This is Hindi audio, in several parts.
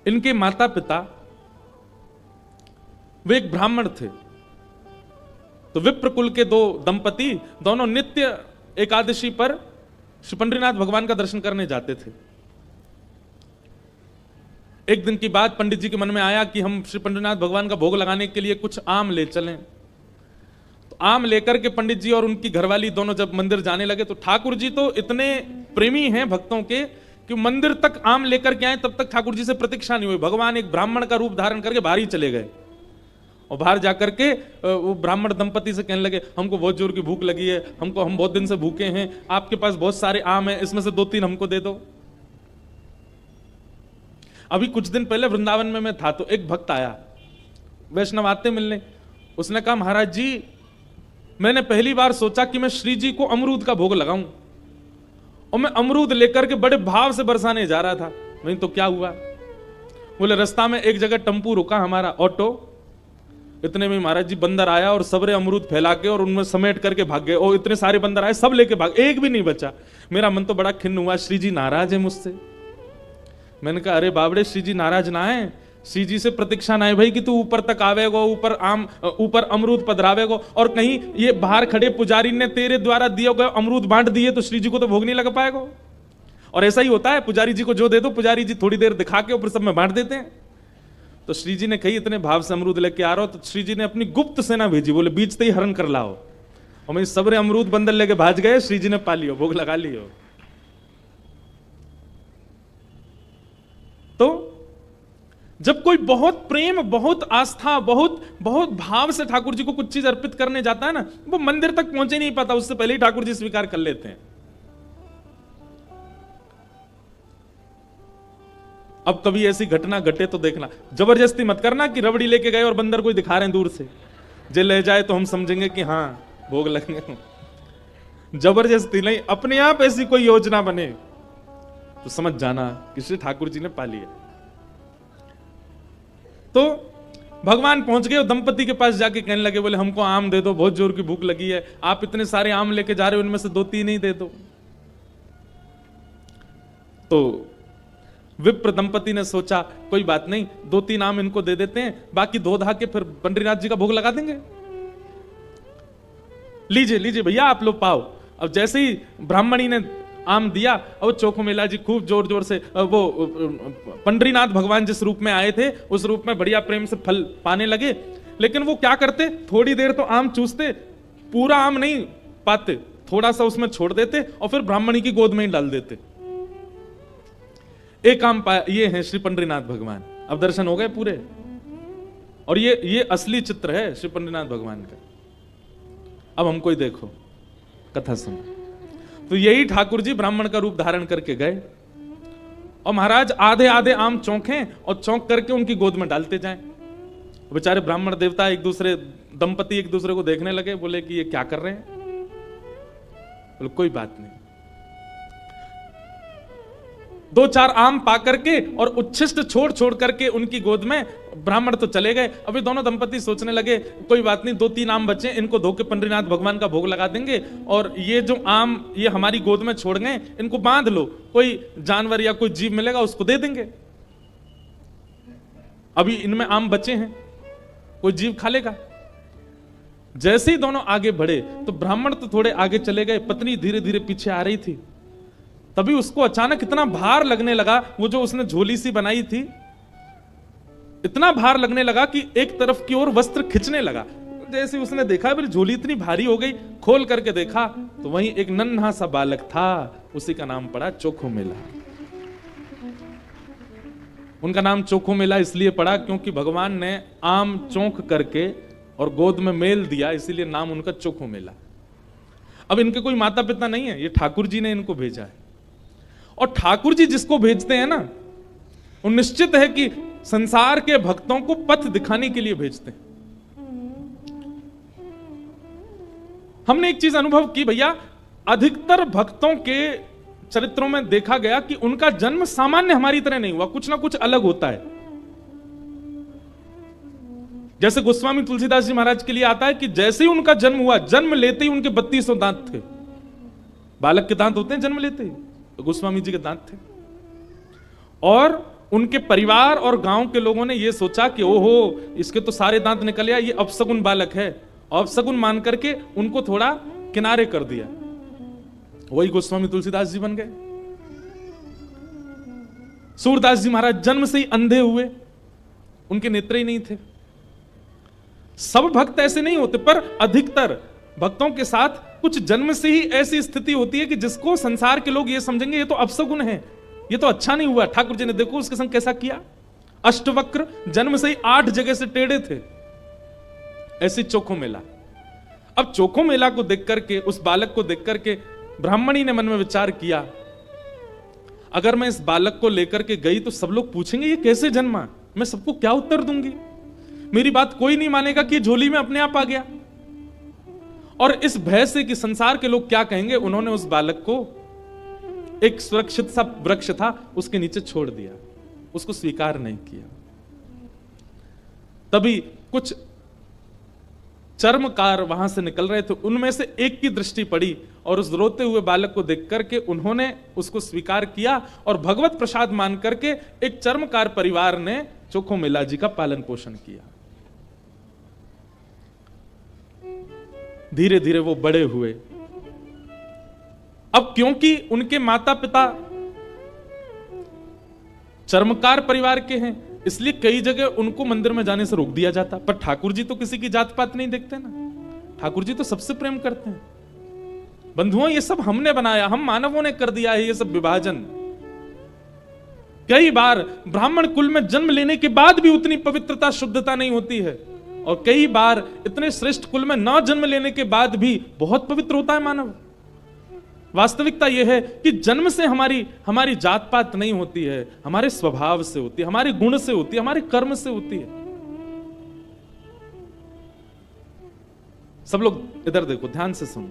इनके माता पिता वे एक ब्राह्मण थे। तो विप्र कुल के दो दंपति दोनों नित्य एकादशी पर श्री पंडरीनाथ भगवान का दर्शन करने जाते थे। एक दिन की बात पंडित जी के मन में आया कि हम श्री पंडरीनाथ भगवान का भोग लगाने के लिए कुछ आम ले चलें। तो आम लेकर के पंडित जी और उनकी घरवाली दोनों जब मंदिर जाने लगे, तो ठाकुर जी तो इतने प्रेमी हैं भक्तों के कि मंदिर तक आम लेकर के आए, तब तक ठाकुर जी से प्रतीक्षा नहीं हुई। भगवान एक ब्राह्मण का रूप धारण करके बाहर ही चले गए और बाहर जाकर के वो ब्राह्मण दंपति से कहने लगे, हमको बहुत जोर की भूख लगी है, हम बहुत दिन से भूखे हैं, आपके पास बहुत सारे आम हैं, इसमें से 2-3 हमको दे दो। अभी कुछ दिन पहले वृंदावन में मैं था, तो एक भक्त आया वैष्णव आते मिलने। उसने कहा, महाराज जी मैंने पहली बार सोचा कि मैं श्री जी को अमरूद का भोग लगाऊं, और मैं अमरूद लेकर के बड़े भाव से बरसाने जा रहा था। नहीं तो क्या हुआ, बोले रास्ता में एक जगह टेम्पू रुका हमारा ऑटो, इतने में महाराज जी बंदर आया और सबरे अमरूद फैला के और उनमें समेट करके भाग गए। और इतने सारे बंदर आए, सब लेके भाग, एक भी नहीं बचा। मेरा मन तो बड़ा खिन्न हुआ, श्री जी नाराज है मुझसे। मैंने कहा, अरे बाबड़े श्री जी नाराज ना है, श्री जी से प्रतीक्षा ना है भाई कि तू ऊपर तक आवेगो, ऊपर अमरूद पधरावेगो, और कहीं ये बाहर खड़े पुजारी ने तेरे द्वारा दिए गए अमरूद बांट दिए तो श्री जी को तो भोग नहीं लग पाएगा। और ऐसा ही होता है, पुजारी जी को जो दे दो पुजारी जी थोड़ी देर दिखा के ऊपर सब में बांट देते हैं। तो श्री जी ने कही, इतने भाव से अमरूद लेके आ रहा हो, तो श्री जी ने अपनी गुप्त सेना भेजी, बोले बीचते ही हरण कर लाओ। और मैं सबरे अमरूद बंदर लेके भाज गए, श्री जी ने पा लियो, भोग लगा लियो। तो जब कोई बहुत प्रेम, बहुत आस्था, बहुत बहुत भाव से ठाकुर जी को कुछ चीज अर्पित करने जाता है ना, वो मंदिर तक पहुंचे नहीं पाता, उससे पहले ही ठाकुर जी स्वीकार कर लेते हैं। अब कभी ऐसी घटना घटे तो देखना, जबरदस्ती मत करना कि रबड़ी लेके गए और बंदर कोई दिखा रहे हैं दूर से, जे ले जाए तो हम समझेंगे कि हाँ भोग लगेंगे। जबरदस्ती नहीं, अपने आप ऐसी कोई योजना बने तो समझ जाना कि श्री ठाकुर जी ने पा लिया। तो भगवान पहुंच गए, दंपति के पास जाके कहने लगे, बोले हमको आम दे दो, बहुत जोर की भूख लगी है, आप इतने सारे आम लेके जा रहे हो, उनमें से 2-3 ही दे दो। तो विप्र दंपति ने सोचा, कोई बात नहीं, 2-3 आम इनको दे देते हैं, बाकी धो धा के फिर पंडरीनाथ जी का भोग लगा देंगे। लीजिए लीजिए भैया, आप लोग पाओ। अब जैसे ही ब्राह्मणी ने आम दिया, और चोखो मेला जी खूब जोर जोर से वो पंडरीनाथ भगवान जिस रूप में आए थे उस रूप में बढ़िया प्रेम से फल पाने लगे। लेकिन वो क्या करते, थोड़ी देर तो आम चूसते, पूरा आम नहीं पाते, थोड़ा सा उसमें छोड़ देते और फिर ब्राह्मणी की गोद में ही डाल देते। एक आम पाया, ये है श्री पंडरीनाथ भगवान। अब दर्शन हो गए पूरे, और ये असली चित्र है श्री पंडरीनाथ भगवान का। अब हमको ही देखो, कथा सुनो। तो यही ठाकुर जी ब्राह्मण का रूप धारण करके गए, और महाराज आधे आधे आम चौंके और चौंक करके उनकी गोद में डालते जाएं। बेचारे ब्राह्मण देवता दंपति एक दूसरे को देखने लगे, बोले कि ये क्या कर रहे हैं। बोले कोई बात नहीं। 2-4 आम पा करके और उच्छिष्ट छोड़ छोड़ करके उनकी गोद में ब्राह्मण तो चले गए। अभी दोनों दंपति सोचने लगे, कोई बात नहीं, 2-3 आम बचे, इनको धो के पंडरीनाथ भगवान का भोग लगा देंगे, और ये जो आम ये हमारी गोद में छोड़ गए, इनको बांध लो, कोई जानवर या कोई जीव मिलेगा उसको दे देंगे। अभी इनमें आम बचे हैं, कोई जीव खा लेगा। जैसे ही दोनों आगे बढ़े तो ब्राह्मण तो थोड़े आगे चले गए, पत्नी धीरे धीरे पीछे आ रही थी। तभी उसको अचानक इतना भार लगने लगा, वो जो उसने झोली सी बनाई थी, इतना भार लगने लगा कि एक तरफ की ओर वस्त्र खिंचने लगा। जैसे उसने देखा मेरी झोली इतनी भारी हो गई, खोल करके देखा तो वहीं एक नन्हा सा बालक था, उसी का नाम पड़ा चोखो मेला। उनका नाम चोखो मेला इसलिए पड़ा क्योंकि भगवान ने आम चौंक करके और गोद में मेल दिया, इसीलिए नाम उनका चोखो मेला। अब इनके कोई माता पिता नहीं है, ये ठाकुर जी ने इनको भेजा है। और ठाकुर जी जिसको भेजते हैं ना, वो निश्चित है कि संसार के भक्तों को पथ दिखाने के लिए भेजते हैं। हमने एक चीज अनुभव की भैया, अधिकतर भक्तों के चरित्रों में देखा गया कि उनका जन्म सामान्य हमारी तरह नहीं हुआ, कुछ ना कुछ अलग होता है। जैसे गोस्वामी तुलसीदास जी महाराज के लिए आता है कि जैसे ही उनका जन्म हुआ, जन्म लेते ही उनके 3200 दांत थे। बालक के दांत होते हैं जन्म लेते ही, तो गोस्वामी जी के दांत थे। और उनके परिवार और गांव के लोगों ने यह सोचा कि ओहो, इसके तो सारे दांत निकल आए, ये अपशगुन बालक है, अपशगुन मान करके उनको थोड़ा किनारे कर दिया। वही गोस्वामी तुलसीदास जी बन गए। सूरदास जी महाराज जन्म से ही अंधे हुए, उनके नेत्र ही नहीं थे। सब भक्त ऐसे नहीं होते, पर अधिकतर भक्तों के साथ कुछ जन्म से ही ऐसी स्थिति होती है कि जिसको संसार के लोग ये समझेंगे ये तो अपशगुन है, ये तो अच्छा नहीं हुआ। ठाकुर जी ने देखो उसके संग कैसा किया, अष्टवक्र, जन्म से ही 8 जगह से टेढ़े थे। ऐसी चोखो मेला। अब चोखो मेला को देख करके, उस बालक को देख करके ब्राह्मणी ने मन में विचार किया, अगर मैं इस बालक को लेकर के गई तो सब लोग पूछेंगे ये कैसे जन्मा, मैं सबको क्या उत्तर दूंगी, मेरी बात कोई नहीं मानेगा कि झोली में अपने आप आ गया। और इस भय से कि संसार के लोग क्या कहेंगे, उन्होंने उस बालक को एक सुरक्षित सा वृक्ष था उसके नीचे छोड़ दिया, उसको स्वीकार नहीं किया। तभी कुछ चर्मकार वहां से निकल रहे थे, उनमें से एक की दृष्टि पड़ी और उस रोते हुए बालक को देख करके उन्होंने उसको स्वीकार किया और भगवत प्रसाद मान करके एक चर्मकार परिवार ने चोखो मेला जी का पालन पोषण किया। धीरे धीरे वो बड़े हुए। अब क्योंकि उनके माता पिता चर्मकार परिवार के हैं, इसलिए कई जगह उनको मंदिर में जाने से रोक दिया जाता। पर ठाकुर जी तो किसी की जात पात नहीं देखते ना, ठाकुर जी तो सबसे प्रेम करते हैं। बंधुओं, ये सब हमने बनाया, हम मानवों ने कर दिया है ये सब विभाजन। कई बार ब्राह्मण कुल में जन्म लेने के बाद भी उतनी पवित्रता शुद्धता नहीं होती है, और कई बार इतने श्रेष्ठ कुल में न जन्म लेने के बाद भी बहुत पवित्र होता है मानव। वास्तविकता यह है कि जन्म से हमारी जात पात नहीं होती है, हमारे स्वभाव से होती है, हमारे गुण से होती है, हमारे कर्म से होती है। सब लोग इधर देखो, ध्यान से सुनो।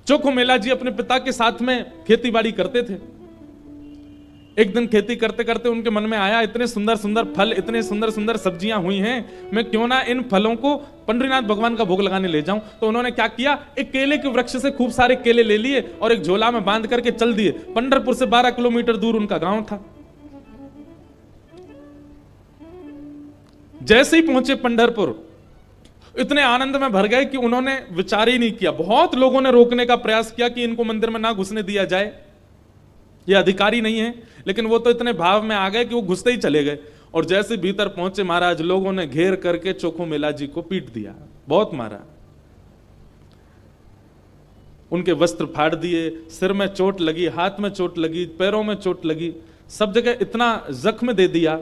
चोखो मेला जी अपने पिता के साथ में खेती बाड़ी करते थे। एक दिन खेती करते करते उनके मन में आया, इतने सुंदर सुंदर फल, इतने सुंदर सुंदर सब्जियां हुई हैं, मैं क्यों ना इन फलों को पंडरीनाथ भगवान का भोग लगाने ले जाऊं। तो उन्होंने क्या किया, एक केले के वृक्ष से खूब सारे केले ले लिए और एक झोला में बांध करके चल दिए। पंढरपुर से 12 किलोमीटर दूर उनका गांव था। जैसे ही पहुंचे पंढरपुर, इतने आनंद में भर गए कि उन्होंने विचार ही नहीं किया। बहुत लोगों ने रोकने का प्रयास किया कि इनको मंदिर में ना घुसने दिया जाए, ये अधिकारी नहीं है, लेकिन वो तो इतने भाव में आ गए कि वो घुसते ही चले गए। और जैसे भीतर पहुंचे महाराज, लोगों ने घेर करके चोखो मेला जी को पीट दिया, बहुत मारा, उनके वस्त्र फाड़ दिए, सिर में चोट लगी, हाथ में चोट लगी, पैरों में चोट लगी, सब जगह इतना जख्म दे दिया।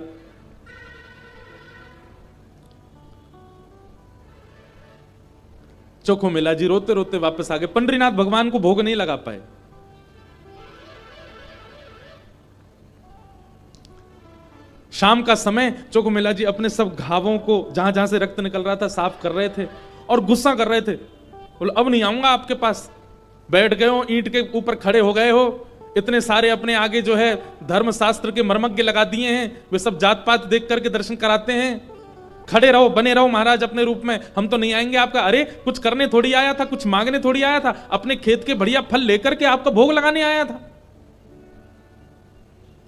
चोखो मेला जी रोते रोते वापस आ गए। पंडरीनाथ भगवान को भोग नहीं लगा पाए। शाम का समय चोखो मेला जी अपने सब घावों को, जहां जहां से रक्त निकल रहा था, साफ कर रहे थे और गुस्सा कर रहे थे। बोले अब नहीं आऊंगा आपके पास, बैठ गए हो, ईंट के ऊपर खड़े हो गए हो, इतने सारे अपने आगे जो है धर्मशास्त्र के मर्मज्ञ लगा दिए हैं, वे सब जात पात देख करके दर्शन कराते हैं, खड़े रहो, बने रहो महाराज अपने रूप में, हम तो नहीं आएंगे आपका। अरे कुछ करने थोड़ी आया था, कुछ मांगने थोड़ी आया था, अपने खेत के बढ़िया फल लेकर के आपका भोग लगाने आया था।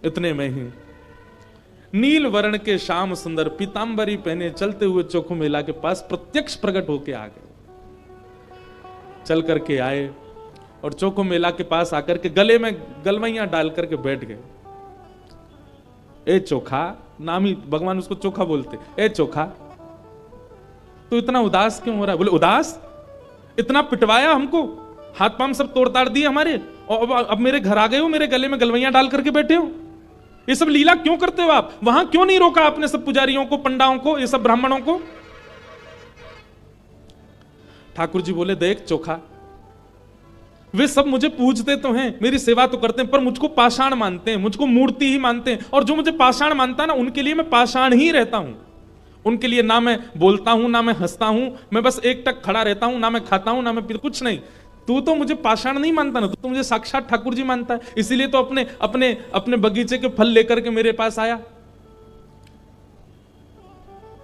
इतने में ही नील वर्ण के श्याम सुंदर पीतांबरी पहने चलते हुए चोखो मेला के पास प्रत्यक्ष प्रकट होके आ गए। चल करके आए और चोखो मेला के पास आकर के गले में गलवैया डाल करके बैठ गए। ए चोखा, नाम ही भगवान उसको चोखा बोलते। ए चोखा, तू इतना उदास क्यों हो रहा है? बोले उदास, इतना पिटवाया हमको, हाथ पांव सब तोड़ ताड़ दिए हमारे, और अब मेरे घर आ गए हो, मेरे गले में गलवैया डाल करके बैठे हो। ये सब लीला क्यों करते हो आप? वहां क्यों नहीं रोका आपने सब पुजारियों को, पंडाओं को, ये सब ब्राह्मणों को? ठाकुर जी बोले देख चोखा, वे सब मुझे पूजते तो हैं, मेरी सेवा तो करते हैं, पर मुझको पाषाण मानते हैं, मुझको मूर्ति ही मानते हैं। और जो मुझे पाषाण मानता है ना, उनके लिए मैं पाषाण ही रहता हूं। उनके लिए ना मैं बोलता हूं, ना मैं हंसता हूं, मैं बस एक टक खड़ा रहता हूं, ना मैं खाता हूं, ना मैं कुछ नहीं। तू तो मुझे पाषाण नहीं मानता ना, तू तो मुझे साक्षात ठाकुर जी मानता है। इसीलिए तो अपने अपने अपने बगीचे के फल लेकर के मेरे पास आया।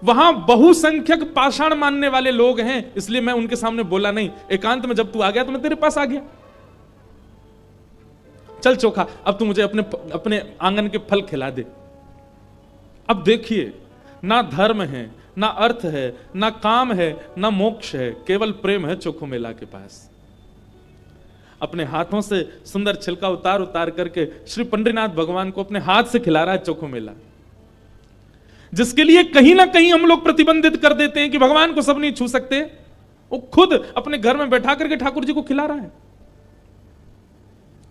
वहां बहुसंख्यक पाषाण मानने वाले लोग हैं, इसलिए मैं उनके सामने बोला नहीं। एकांत में जब तू आ गया तो मैं तेरे पास आ गया। चल चोखा, अब तू मुझे अपने अपने आंगन के फल खिला दे। अब देखिए, ना धर्म है, ना अर्थ है, ना काम है, ना मोक्ष है, केवल प्रेम है चोखो मेला के पास। अपने हाथों से सुंदर छिलका उतार उतार करके श्री पंडरीनाथ भगवान को अपने हाथ से खिला रहा है चोखो मेला, जिसके लिए कहीं ना कहीं हम लोग प्रतिबंधित कर देते हैं कि भगवान को सब नहीं छू सकते। वो खुद अपने घर में बैठा करके ठाकुर जी को खिला रहा है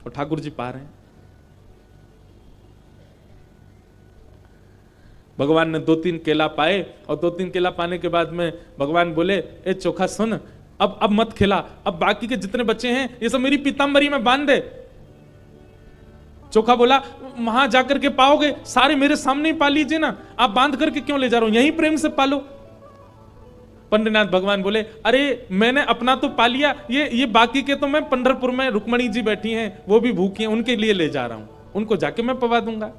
और ठाकुर जी पा रहे हैं। भगवान ने 2-3 केला पाए और 2-3 केला पाने के बाद में भगवान बोले, ए चोखा सुन, अब मत खिला, अब बाकी के जितने बच्चे हैं ये सब मेरी पीतांबरी में बांध दे। चोखा बोला, वहां जाकर के पाओगे, सारे मेरे सामने ही पा लीजिए ना, आप बांध करके क्यों ले जा रहे हो, यहीं प्रेम से पालो। पंडरीनाथ भगवान बोले, अरे मैंने अपना तो पा लिया, ये बाकी के तो मैं पंढरपुर में रुक्मणी जी बैठी हैं, वो भी भूखी हैं, उनके लिए ले जा रहा हूं, उनको जाके मैं पवा दूंगा।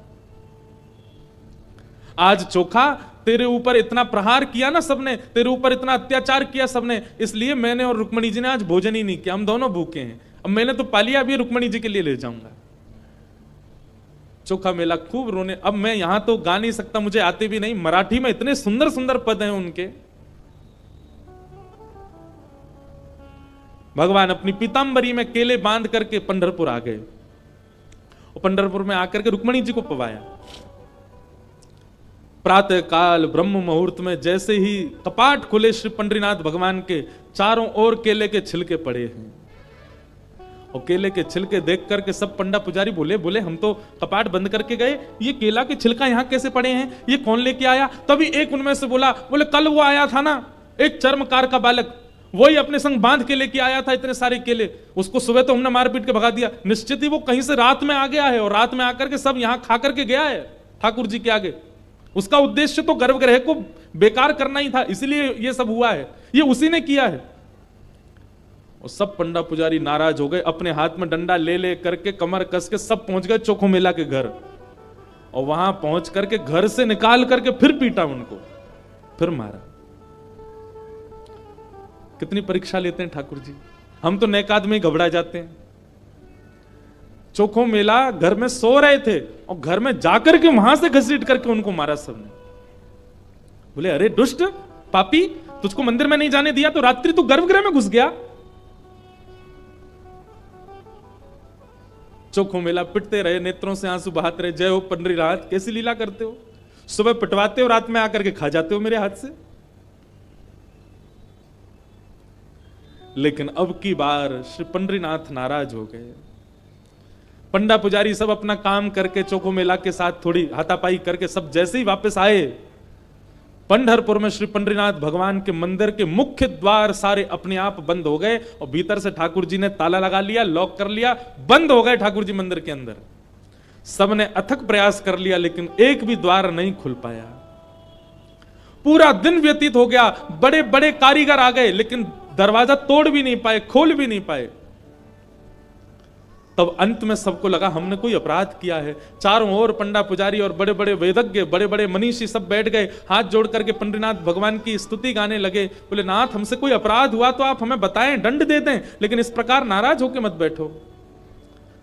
आज चोखा तेरे ऊपर इतना प्रहार किया ना सबने, तेरे ऊपर इतना अत्याचार किया सबने, इसलिए मैंने और रुक्मणी जी ने आज भोजन ही नहीं किया, हम दोनों भूखे हैं। अब मैंने तो पा लिया, अभी रुक्मणी जी के लिए ले जाऊंगा। चोखा मेला खूब रोने। अब मैं यहां तो गा नहीं सकता, मुझे आते भी नहीं, मराठी में इतने सुंदर सुंदर पद हैं उनके। भगवान अपनी पीतांबरी में केले बांध करके पंढरपुर आ गए और पंढरपुर में आकर के रुक्मणी जी को पवाया। प्रातः काल ब्रह्म मुहूर्त में जैसे ही कपाट खुले श्री पंडरीनाथ भगवान के, चारों ओर केले के छिलके पड़े हैं और केले के छिलके देख करके सब पंडा पुजारी बोले हम तो कपाट बंद करके गए, ये केला के छिलका यहाँ कैसे पड़े हैं, ये कौन लेके आया। तभी एक उनमें से बोले कल वो आया था ना एक चर्मकार का बालक, वही अपने संग बांध के लेके आया था इतने सारे केले, उसको सुबह तो हमने मार पीट के भगा दिया, निश्चित ही वो कहीं से रात में आ गया है और रात में आकर के सब यहाँ खा करके गया है ठाकुर जी के आगे। उसका उद्देश्य तो गर्भगृह को बेकार करना ही था, इसलिए ये सब हुआ है, ये उसी ने किया है। और सब पंडा पुजारी नाराज हो गए, अपने हाथ में डंडा ले ले करके कमर कस के सब पहुंच गए चोखो मेला के घर और वहां पहुंच करके घर से निकाल करके फिर पीटा उनको, फिर मारा। कितनी परीक्षा लेते हैं ठाकुर जी, हम तो नेक आदमी घबरा जाते हैं। चोखो मेला घर में सो रहे थे और घर में जाकर के वहां से घसीट करके उनको मारा सबने। बोले अरे दुष्ट पापी, तुझको मंदिर में नहीं जाने दिया तो रात्रि तू गर्भगृह में घुस गया। चोखो मेला पिटते रहे, नेत्रों से आंसू बहाते रहे, जय हो पंडरीनाथ, कैसी लीला करते हो, सुबह पिटवाते हो, रात में आकर के खा जाते हो मेरे हाथ से। लेकिन अब की बार श्री पंडरीनाथ नाराज हो गए। पंडा पुजारी सब अपना काम करके चोखो मेला के साथ थोड़ी हाथापाई करके सब जैसे ही वापस आए, पंढरपुर में श्री पंडरीनाथ भगवान के मंदिर के मुख्य द्वार सारे अपने आप बंद हो गए और भीतर से ठाकुर जी ने ताला लगा लिया, लॉक कर लिया, बंद हो गए ठाकुर जी मंदिर के अंदर। सबने अथक प्रयास कर लिया लेकिन एक भी द्वार नहीं खुल पाया। पूरा दिन व्यतीत हो गया, बड़े बड़े कारीगर आ गए लेकिन दरवाजा तोड़ भी नहीं पाए, खोल भी नहीं पाए। तब अंत में सबको लगा हमने कोई अपराध किया है। चारों ओर पंडा पुजारी और बड़े बड़े वेदज्ञ, बड़े बड़े मनीषी सब बैठ गए, हाथ जोड़ करके पंडरीनाथ भगवान की स्तुति गाने लगे। बोले नाथ, हमसे कोई अपराध हुआ तो आप हमें बताएं, दंड दे दें, लेकिन इस प्रकार नाराज होकर मत बैठो।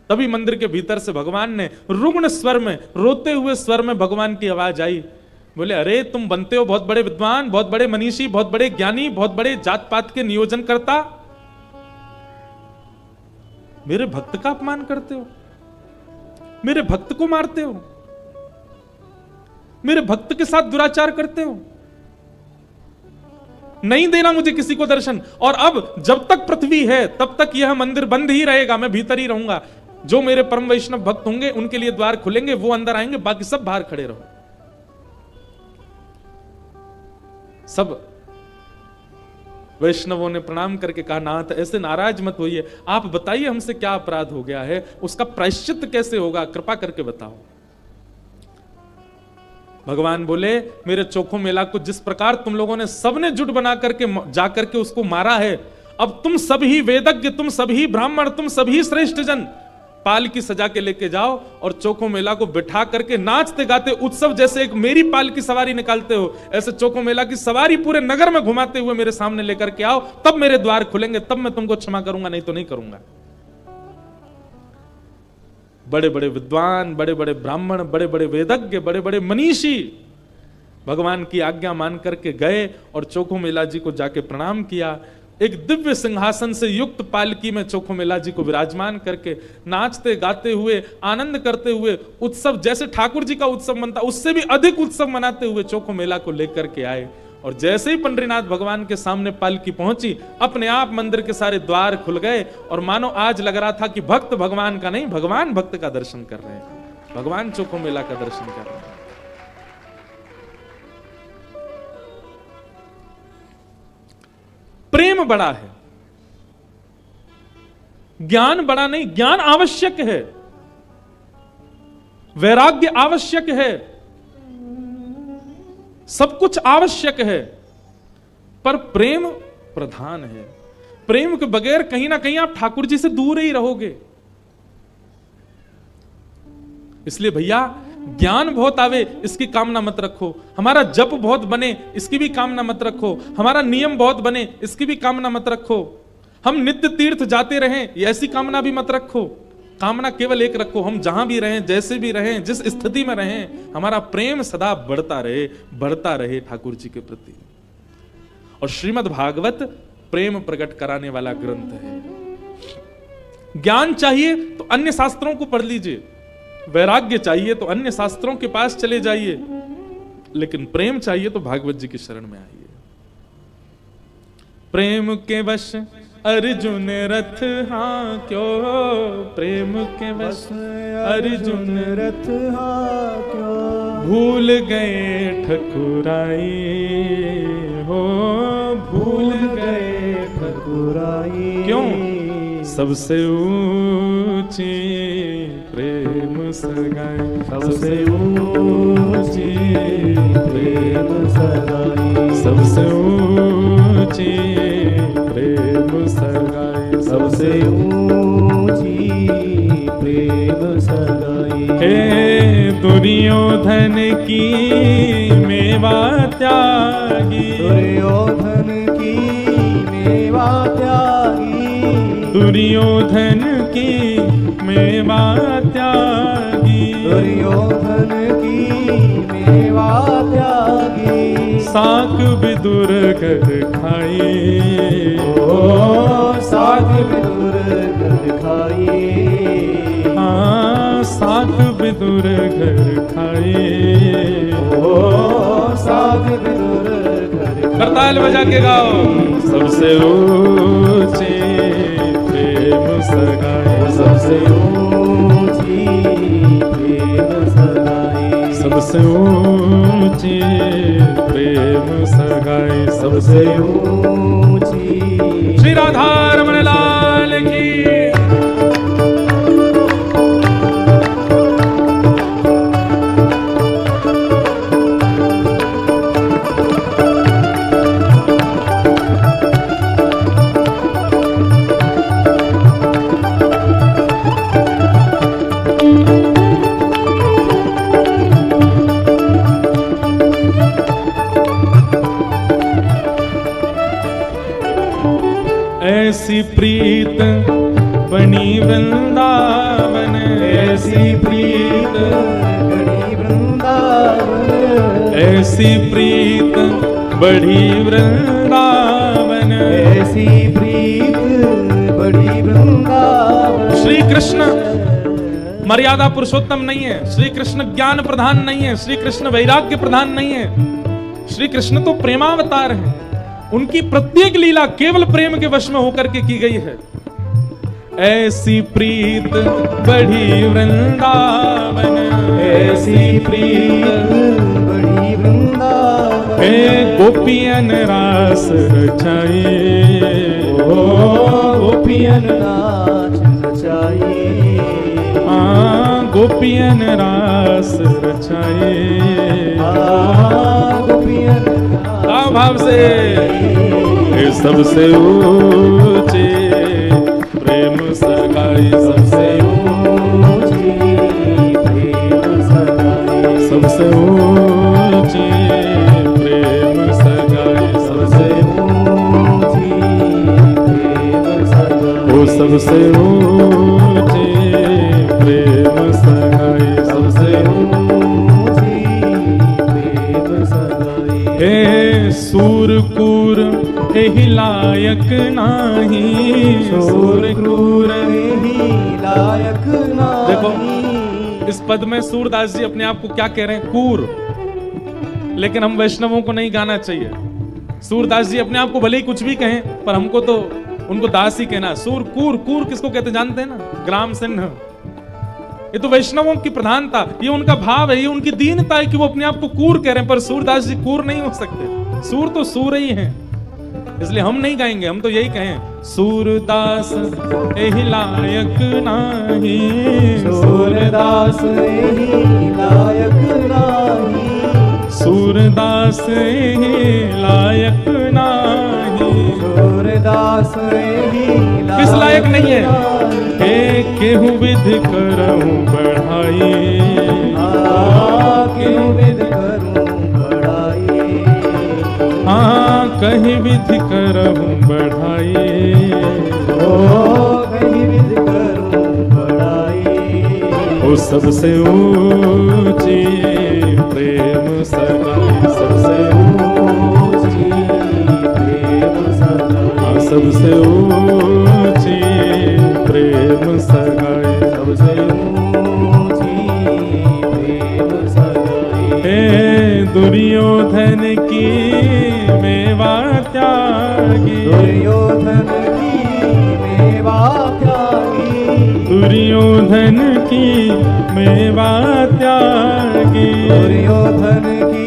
तभी मंदिर के भीतर से भगवान ने रुग्ण स्वर में, रोते हुए स्वर में भगवान की आवाज आई। बोले अरे तुम बनते हो बहुत बड़े विद्वान, बहुत बड़े मनीषी, बहुत बड़े ज्ञानी, बहुत बड़े जात पात के नियोजन करता, मेरे भक्त का अपमान करते हो, मेरे भक्त को मारते हो, मेरे भक्त के साथ दुराचार करते हो, नहीं देना मुझे किसी को दर्शन। और अब जब तक पृथ्वी है तब तक यह मंदिर बंद ही रहेगा, मैं भीतर ही रहूंगा। जो मेरे परम वैष्णव भक्त होंगे उनके लिए द्वार खुलेंगे, वो अंदर आएंगे, बाकी सब बाहर खड़े रहो। सब वैष्णवों ने प्रणाम करके कहा नाथ ऐसे नाराज मत होइए, आप बताइए हमसे क्या अपराध हो गया है, उसका प्रायश्चित कैसे होगा, कृपा करके बताओ। भगवान बोले मेरे चोखो मेला को जिस प्रकार तुम लोगों ने सबने जुट बना करके जाकर के उसको मारा है, अब तुम सभी वेदज्ञ, तुम सभी ब्राह्मण, तुम सभी श्रेष्ठ जन पाल की सजा के लेके जाओ और चोखो मेला को बिठा करके नाचते गाते उत्सव जैसे एक मेरी पाल की सवारी निकालते हो, ऐसे चोखो मेला की सवारी पूरे नगर में घुमाते हुए मेरे सामने लेकर के आओ, तब मेरे द्वार खुलेंगे, तब मैं तुमको क्षमा करूंगा, नहीं तो नहीं करूंगा। बड़े बड़े विद्वान, बड़े बड़े ब्राह्मण, बड़े बड़े वेदज्ञ, बड़े बड़े मनीषी भगवान की आज्ञा मान करके गए और चोखो मेला जी को जाके प्रणाम किया। एक दिव्य सिंहासन से युक्त पालकी में चोखो मेला जी को विराजमान करके नाचते गाते हुए, आनंद करते हुए, उत्सव जैसे ठाकुर जी का उत्सव मनता उससे भी अधिक उत्सव मनाते हुए चोखो मेला को लेकर के आए। और जैसे ही पंडरीनाथ भगवान के सामने पालकी पहुंची, अपने आप मंदिर के सारे द्वार खुल गए और मानो आज लग रहा था कि भक्त भगवान का नहीं, भगवान भक्त का दर्शन कर रहे हैं, भगवान चोखो मेला का दर्शन कर रहे हैं। प्रेम बड़ा है, ज्ञान बड़ा नहीं। ज्ञान आवश्यक है, वैराग्य आवश्यक है, सब कुछ आवश्यक है, पर प्रेम प्रधान है। प्रेम के बगैर कहीं ना कहीं आप ठाकुर जी से दूर ही रहोगे। इसलिए भैया ज्ञान बहुत आवे इसकी कामना मत रखो, हमारा जप बहुत बने इसकी भी कामना मत रखो, हमारा नियम बहुत बने इसकी भी कामना मत रखो, हम नित्य तीर्थ जाते रहें ये ऐसी कामना भी मत रखो। कामना केवल एक रखो, हम जहां भी रहें, जैसे भी रहें, जिस स्थिति में रहें, हमारा प्रेम सदा बढ़ता रहे ठाकुर जी के प्रति। और श्रीमद् भागवत प्रेम प्रकट कराने वाला ग्रंथ है। ज्ञान चाहिए तो अन्य शास्त्रों को पढ़ लीजिए, वैराग्य चाहिए तो अन्य शास्त्रों के पास चले जाइए, लेकिन प्रेम चाहिए तो भागवत जी की शरण में आइए। प्रेम के वश अर्जुन रथ हाँ क्यों, प्रेम के वश अर्जुन रथ हाँ क्यों, भूल गए ठकुराई हो, भूल गए ठकुराई। क्यों? सबसे ऊंची प्रेम सगाई, सबसे ऊंची प्रेम सगाई, सबसे ऊंची प्रेम सगाई, सबसे ऊंची प्रेम सगाई। हे दुर्योधन की मेवा त्यागी, दुर्योधन की मेवा त्यागी, दुर्योधन की मेवा त्यागी, दुर्योधन की मेवा त्यागी। साक विदुर कर खाई, ओ साक विदुर कर खाई, हाँ साक विदुर घर खाई, ओ साक विदुर घर। करताल बजा के गाओ। सबसे ऊंचे प्रेम सगाई, सबसे ऊंची प्रेम सगाई, सबसे ऊंची प्रेम सगाई, सबसे ऊंची। श्री राधा रमण लाल की। ऐसी प्रीत बनी वृंदावन, ऐसी प्रीत बड़ी वृंदावन, ऐसी प्रीत बड़ी वृंदावन, ऐसी प्रीत बड़ी वृंदावन। श्री कृष्ण मर्यादा पुरुषोत्तम नहीं है, श्री कृष्ण ज्ञान प्रधान नहीं है, श्री कृष्ण वैराग्य प्रधान नहीं है, श्री कृष्ण तो प्रेमावतार है। उनकी प्रत्येक लीला केवल प्रेम के वश में होकर के की गई है। ऐसी प्रीत बढ़ी वृंदावन, ऐसी प्रीत बढ़ी वृंदावन, हे गोपियन रास रचाई, ओ गोपियन रास रचाई, हाँ गोपियन रास रचाई, गोपियन भाव से। सबसे ऊंचे प्रेम सगाई, सबसे ऊंची प्रेम सगाई, सबसे ऊंची प्रेम सगाई, सबसे ऊंची प्रेम सगाई, ओ सबसे ऊंची प्रेम सगाई सबसे ऊंची प्रेम सगाई। हे सूर कूर एहि लायक नाही, सूर कूर एहि लायक नाही। देखो इस पद में सूरदास जी अपने आप को क्या कह रहे हैं? कूर। लेकिन हम वैष्णवों को नहीं गाना चाहिए। सूरदास जी अपने आप को भले ही कुछ भी कहें, पर हमको तो उनको दास ही कहना। सूर कूर, कूर किसको कहते जानते हैं ना? ग्राम सिंह। ये तो वैष्णवों की प्रधानता, ये उनका भाव है, ये उनकी दीनता है कि वो अपने आप को कूर कह रहे हैं। पर सूरदास जी कूर नहीं हो सकते। सूर तो सूर ही हैं, इसलिए हम नहीं गाएंगे। हम तो यही कहें, सूरदास एहि लायक नाही, सूरदास एहि लायक नाही, सूरदास एहि लायक नाही, सूरदास एहि लायक। किस लायक नहीं है? हे केहू विधि करऊं बढ़ाई, केहू विधि करऊं बढ़ाई, हाँ कहीं विधि करऊं बढ़ाई, ओ कहीं विधि करऊं बढ़ाई। ओ सबसे ऊंची प्रेम सगाई, सबसे ऊंची प्रेम सगाई, सबसे ऊंची प्रेम सगाई, सबसे ऊंची प्रेम सगाई। हे दुर्योधन की मेवा त्यागी, दुर्योधन की मेवा त्यागी, दुर्योधन की मेवा त्यागी, दुर्योधन की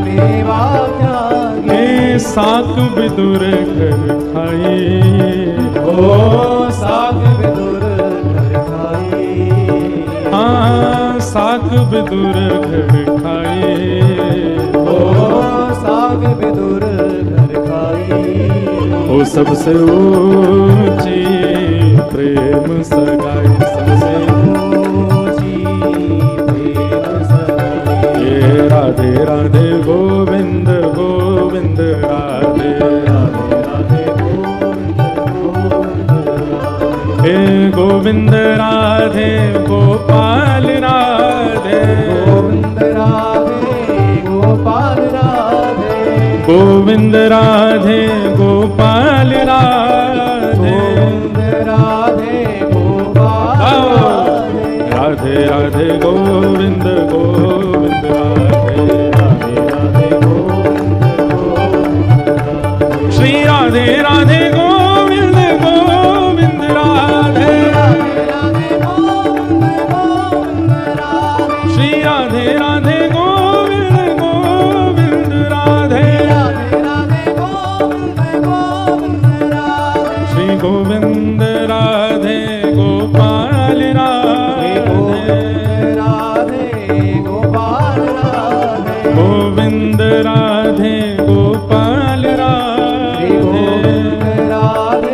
मेवा त्यागी। हे साक विदुर घर खाए, ओ साक विदुर घर खाए, हाँ साक विदुर घर खाए, ओ साक विदुर घर खाए। ओ सबसे ऊंची प्रेम सगाई, सबसे ऊंची प्रेम सगाई। ये राधे राधे गोविंद गोविंद राधे राधे राधे गोविंद, हे गोविंद राधे गोपाल राधे, गोविंद राधे गोपाल राधे, गोविंद राधे गोपाल राधे, गोविंद राधे गोपाल राधे, राधे गोविंद गोविंद राधे, राधे राधे गोविंद, श्री राधे राधे गोविंद गोविंद राधे, राधे राधे गोविंद गोविंद राधे, श्री राधे राधे गोविंद गोविंद राधे, राधे राधे गोविंद गोविंद राधे, श्री गोविंद राधे गोपाल राधे, राधे गोपाल राधे, गोविंद राधे गोपाल राधे, गोविंद राधे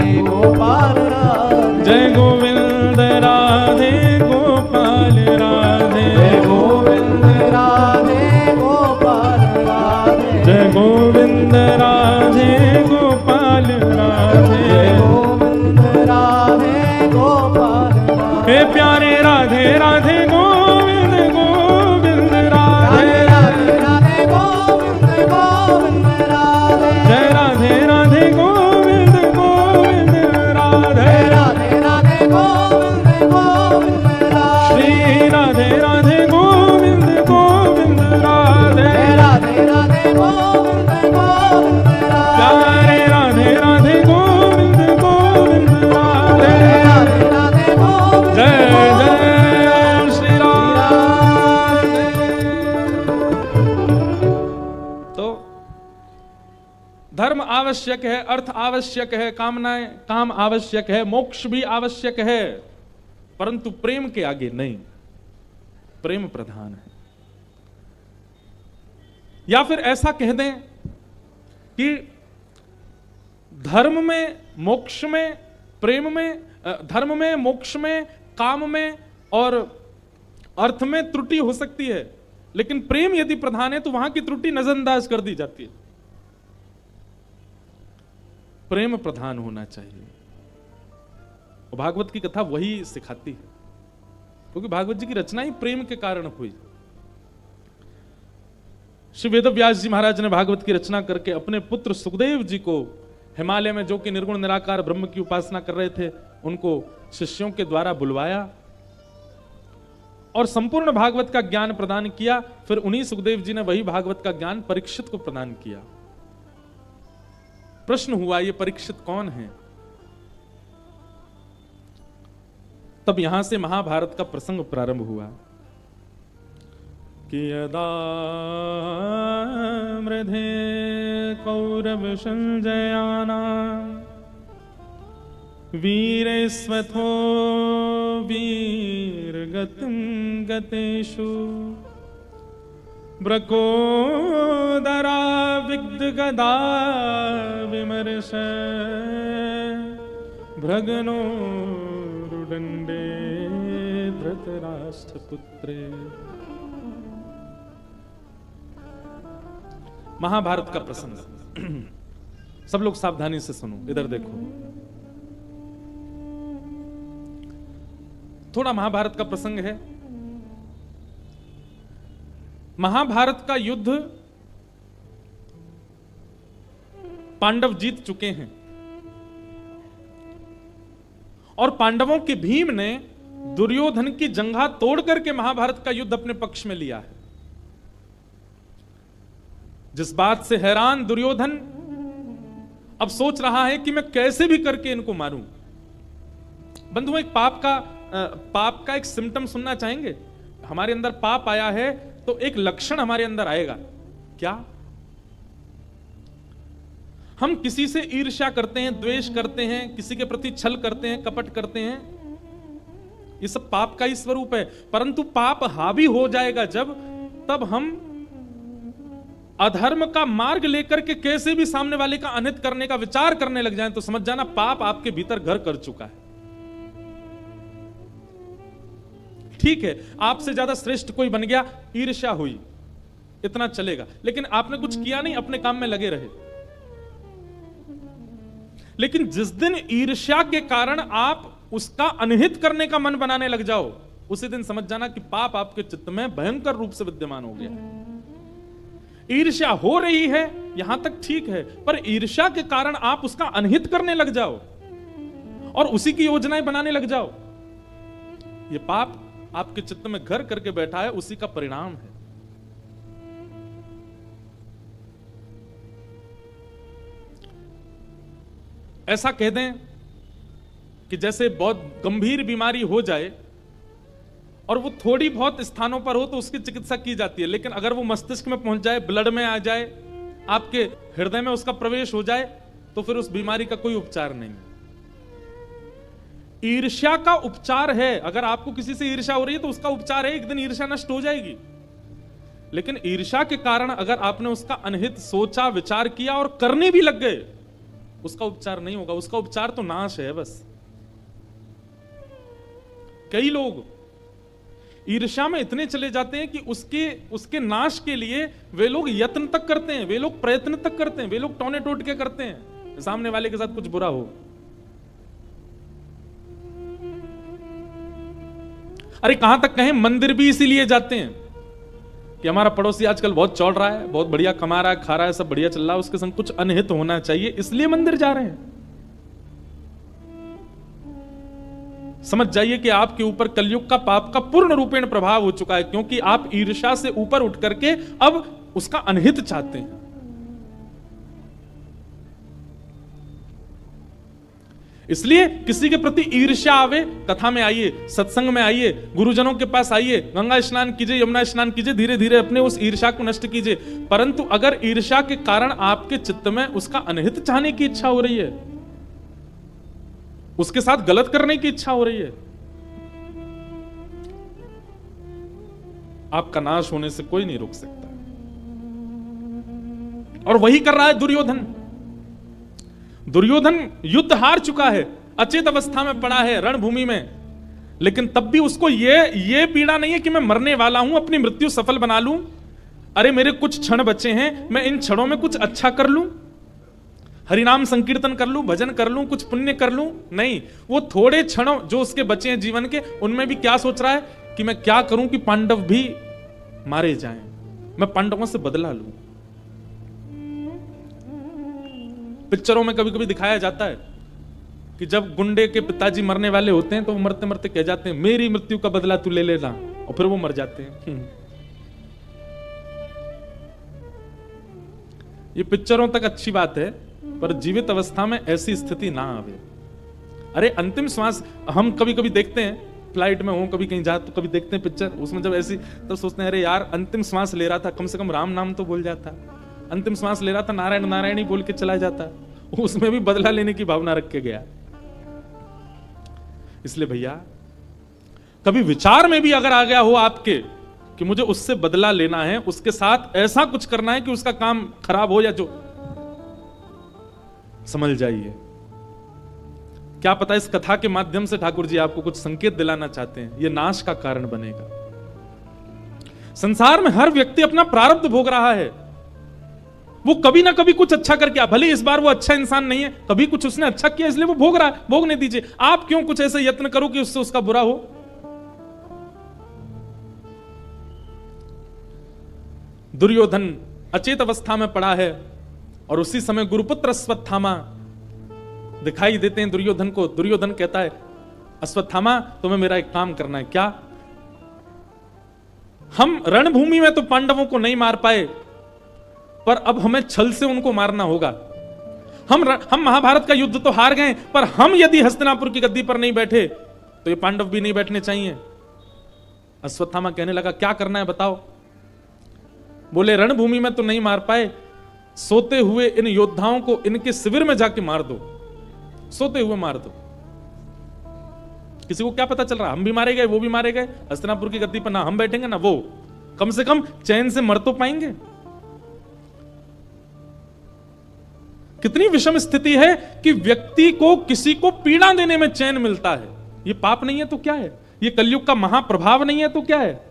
गोपाल राधे, जय गोविंद राधे गोपाल राधे, गोविंद राधे गोपाल राधे, जय गोविंद राधे गोपाल राधे, गोविंद राधे गोपाल राधे। हे प्यारे राधे राधे गोविंद गोविंद राधे, राधे राधे गोविंद गोविंद राधे, जय राधे राधे गोविंद गोविंद राधे, राधे राधे गोविंद गोविंद राधे, श्री राधे राधे गोविंद गोविंद राधे, राधे राधे गोविंद गोविंद राधे, प्यारे राधे राधे गोविंद गोविंद राधे, राधे राधे गोविंद, जय जय श्री राधे। तो धर्म आवश्यक है, अर्थ आवश्यक है, काम आवश्यक है, मोक्ष भी आवश्यक है, परंतु प्रेम के आगे नहीं। प्रेम प्रधान है। या फिर ऐसा कह दें कि धर्म में, मोक्ष में, प्रेम में, धर्म में, मोक्ष में, काम में और अर्थ में त्रुटि हो सकती है, लेकिन प्रेम यदि प्रधान है तो वहां की त्रुटि नजरअंदाज कर दी जाती है। प्रेम प्रधान होना चाहिए। भागवत की कथा वही सिखाती है। क्योंकि भागवत जी की रचना ही प्रेम के कारण हुई। श्री वेदव्यास जी महाराज ने भागवत की रचना करके अपने पुत्र सुखदेव जी को हिमालय में, जो कि निर्गुण निराकार ब्रह्म की उपासना कर रहे थे, उनको शिष्यों के द्वारा बुलवाया और संपूर्ण भागवत का ज्ञान प्रदान किया। फिर उन्हीं सुखदेव जी ने वही भागवत का ज्ञान परीक्षित को प्रदान किया। प्रश्न हुआ, ये परीक्षित कौन है? तब यहां से महाभारत का प्रसंग प्रारंभ हुआ कि यदा मृधे कौरव संजयाना वीरेस्वथो वीरगतिं गतेषु ब्रकोदरा विद्गदा विमर्श भ्रगनो रुदंडे धृतराष्ट्रपुत्रे। महाभारत का प्रसंग। सब लोग सावधानी से सुनो, इधर देखो। थोड़ा महाभारत का प्रसंग है। महाभारत का युद्ध पांडव जीत चुके हैं और पांडवों के भीम ने दुर्योधन की जंघा तोड़ करके महाभारत का युद्ध अपने पक्ष में लिया है। जिस बात से हैरान दुर्योधन अब सोच रहा है कि मैं कैसे भी करके इनको मारूं। बंधुओं, एक पाप का एक सिम्टम सुनना चाहेंगे? हमारे अंदर पाप आया है तो एक लक्षण हमारे अंदर आएगा। क्या? हम किसी से ईर्ष्या करते हैं, द्वेष करते हैं, किसी के प्रति छल करते हैं, कपट करते हैं। ये सब पाप का ही स्वरूप है। परंतु पाप हावी हो जाएगा तब हम अधर्म का मार्ग लेकर के कैसे भी सामने वाले का अनित करने का विचार करने लग जाएं, तो समझ जाना पाप आपके भीतर घर कर चुका है। ठीक है, आपसे ज्यादा श्रेष्ठ कोई बन गया, ईर्ष्या हुई, इतना चलेगा, लेकिन आपने कुछ किया नहीं, अपने काम में लगे रहे। लेकिन जिस दिन ईर्ष्या के कारण आप उसका अनहित करने का मन बनाने लग जाओ, उसी दिन समझ जाना कि पाप आपके चित्त में भयंकर रूप से विद्यमान हो गया। ईर्ष्या हो रही है यहां तक ठीक है, पर ईर्ष्या के कारण आप उसका अनहित करने लग जाओ और उसी की योजनाएं बनाने लग जाओ, यह पाप आपके चित्त में घर करके बैठा है, उसी का परिणाम है। ऐसा कह दें कि जैसे बहुत गंभीर बीमारी हो जाए और वो थोड़ी बहुत स्थानों पर हो तो उसकी चिकित्सा की जाती है, लेकिन अगर वो मस्तिष्क में पहुंच जाए, ब्लड में आ जाए, आपके हृदय में उसका प्रवेश हो जाए, तो फिर उस बीमारी का कोई उपचार नहीं है। ईर्ष्या का उपचार है। अगर आपको किसी से ईर्ष्या हो रही है तो उसका उपचार है, एक दिन ईर्ष्या नष्ट हो जाएगी। लेकिन ईर्ष्या के कारण अगर आपने उसका अनहित सोचा, विचार किया और करने भी लग गए, उसका उपचार नहीं होगा। उसका उपचार तो नाश है बस। कई लोग ईर्ष्या में इतने चले जाते हैं कि उसके नाश के लिए वे लोग यत्न तक करते हैं, वे लोग प्रयत्न तक करते हैं, वे लोग टौने टोट के करते हैं सामने वाले के साथ कुछ बुरा हो। अरे कहां तक कहें, मंदिर भी इसीलिए जाते हैं कि हमारा पड़ोसी आजकल बहुत चौड़ रहा है, बहुत बढ़िया कमा रहा है, खा रहा है, सब बढ़िया चल रहा है, उसके संग कुछ अनहित होना चाहिए, इसलिए मंदिर जा रहे हैं। समझ जाइए कि आपके ऊपर कलयुग का पाप का पूर्ण रूपेण प्रभाव हो चुका है, क्योंकि आप ईर्ष्या से ऊपर उठ करके अब उसका अनहित चाहते हैं। इसलिए किसी के प्रति ईर्ष्या आवे, कथा में आइए, सत्संग में आइए, गुरुजनों के पास आइए, गंगा स्नान कीजिए, यमुना स्नान कीजिए, धीरे धीरे अपने उस ईर्ष्या को नष्ट कीजिए। परंतु अगर ईर्ष्या के कारण आपके चित्त में उसका अनहित चाहने की इच्छा हो रही है, उसके साथ गलत करने की इच्छा हो रही है, आपका नाश होने से कोई नहीं रोक सकता। और वही कर रहा है दुर्योधन। दुर्योधन युद्ध हार चुका है, अचेत अवस्था में पड़ा है रणभूमि में, लेकिन तब भी उसको ये पीड़ा नहीं है कि मैं मरने वाला हूं, अपनी मृत्यु सफल बना लूं। अरे मेरे कुछ क्षण बचे हैं, मैं इन क्षणों में कुछ अच्छा कर लूं, हरिनाम संकीर्तन कर लूं, भजन कर लूं, कुछ पुण्य कर लूं। नहीं, वो थोड़े क्षणों जो उसके बचे हैं जीवन के, उनमें भी क्या सोच रहा है कि मैं क्या करूं कि पांडव भी मारे जाएं, मैं पांडवों से बदला लूं। पिक्चरों में कभी कभी दिखाया जाता है कि जब गुंडे के पिताजी मरने वाले होते हैं तो वो मरते मरते कह जाते हैं मेरी मृत्यु का बदला तू ले लेना, और फिर वो मर जाते हैं। ये पिक्चरों तक अच्छी बात है, पर जीवित अवस्था में ऐसी स्थिति ना आवे। अरे अंतिम श्वास हम कभी कभी देखते हैं, फ्लाइट में हो कभी कहीं जा तो कभी देखते हैं पिक्चर, उसमें जब ऐसी तब सोचते हैं अरे यार अंतिम श्वास ले रहा था, कम से कम राम नाम तो बोल जाता, अंतिम श्वास ले रहा था नारायण नारायण ही बोल के चला जाता, उसमें भी बदला लेने की भावना रख के गया। इसलिए भैया कभी विचार में भी अगर आ गया हो आपके कि मुझे उससे बदला लेना है, उसके साथ ऐसा कुछ करना है कि उसका काम खराब हो या जो, समझ जाइए क्या पता इस कथा के माध्यम से ठाकुर जी आपको कुछ संकेत दिलाना चाहते हैं, यह नाश का कारण बनेगा। संसार में हर व्यक्ति अपना प्रारब्ध भोग रहा है, वो कभी ना कभी कुछ अच्छा करके, भले इस बार वो अच्छा इंसान नहीं है, कभी कुछ उसने अच्छा किया इसलिए वो भोग रहा है, भोगने दीजिए। आप क्यों कुछ ऐसे यत्न करो कि उससे उसका बुरा हो। दुर्योधन अचेत अवस्था में पड़ा है और उसी समय गुरुपुत्र अश्वत्थामा दिखाई देते हैं दुर्योधन को। दुर्योधन कहता है अश्वत्थामा तुम्हें मेरा एक काम करना है। क्या? हम रणभूमि में तो पांडवों को नहीं मार पाए, पर अब हमें छल से उनको मारना होगा। हम महाभारत का युद्ध तो हार गए, पर हम यदि हस्तिनापुर की गद्दी पर नहीं बैठे तो ये पांडव भी नहीं बैठने चाहिए। अश्वत्थामा कहने लगा क्या करना है बताओ। बोले रणभूमि में तो नहीं मार पाए, सोते हुए इन योद्धाओं को इनके शिविर में जाके मार दो, सोते हुए मार दो। किसी को क्या पता चल रहा, हम भी मारे गए वो भी मारे गए, हस्तिनापुर की गद्दी पर ना हम बैठेंगे ना वो, कम से कम चैन से मर तो पाएंगे। कितनी विषम स्थिति है कि व्यक्ति को किसी को पीड़ा देने में चैन मिलता है। ये पाप नहीं है तो क्या है, ये कलयुग का महाप्रभाव नहीं है तो क्या है।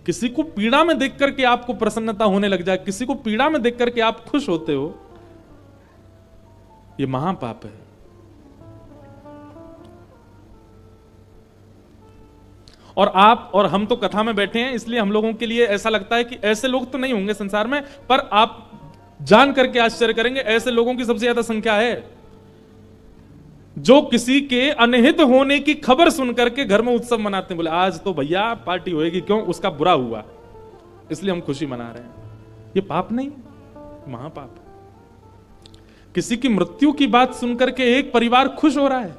किसी को पीड़ा में देख करके आपको प्रसन्नता होने लग जाए, किसी को पीड़ा में देख करके आप खुश होते हो, ये महापाप है। और आप और हम तो कथा में बैठे हैं, इसलिए हम लोगों के लिए ऐसा लगता है कि ऐसे लोग तो नहीं होंगे संसार में, पर आप जान करके आश्चर्य करेंगे ऐसे लोगों की सबसे ज्यादा संख्या है जो किसी के अनहित होने की खबर सुनकर के घर में उत्सव मनाते हैं। बोले आज तो भैया पार्टी होएगी, क्यों? उसका बुरा हुआ इसलिए हम खुशी मना रहे हैं। ये पाप नहीं, महापाप। किसी की मृत्यु की बात सुनकर के एक परिवार खुश हो रहा है,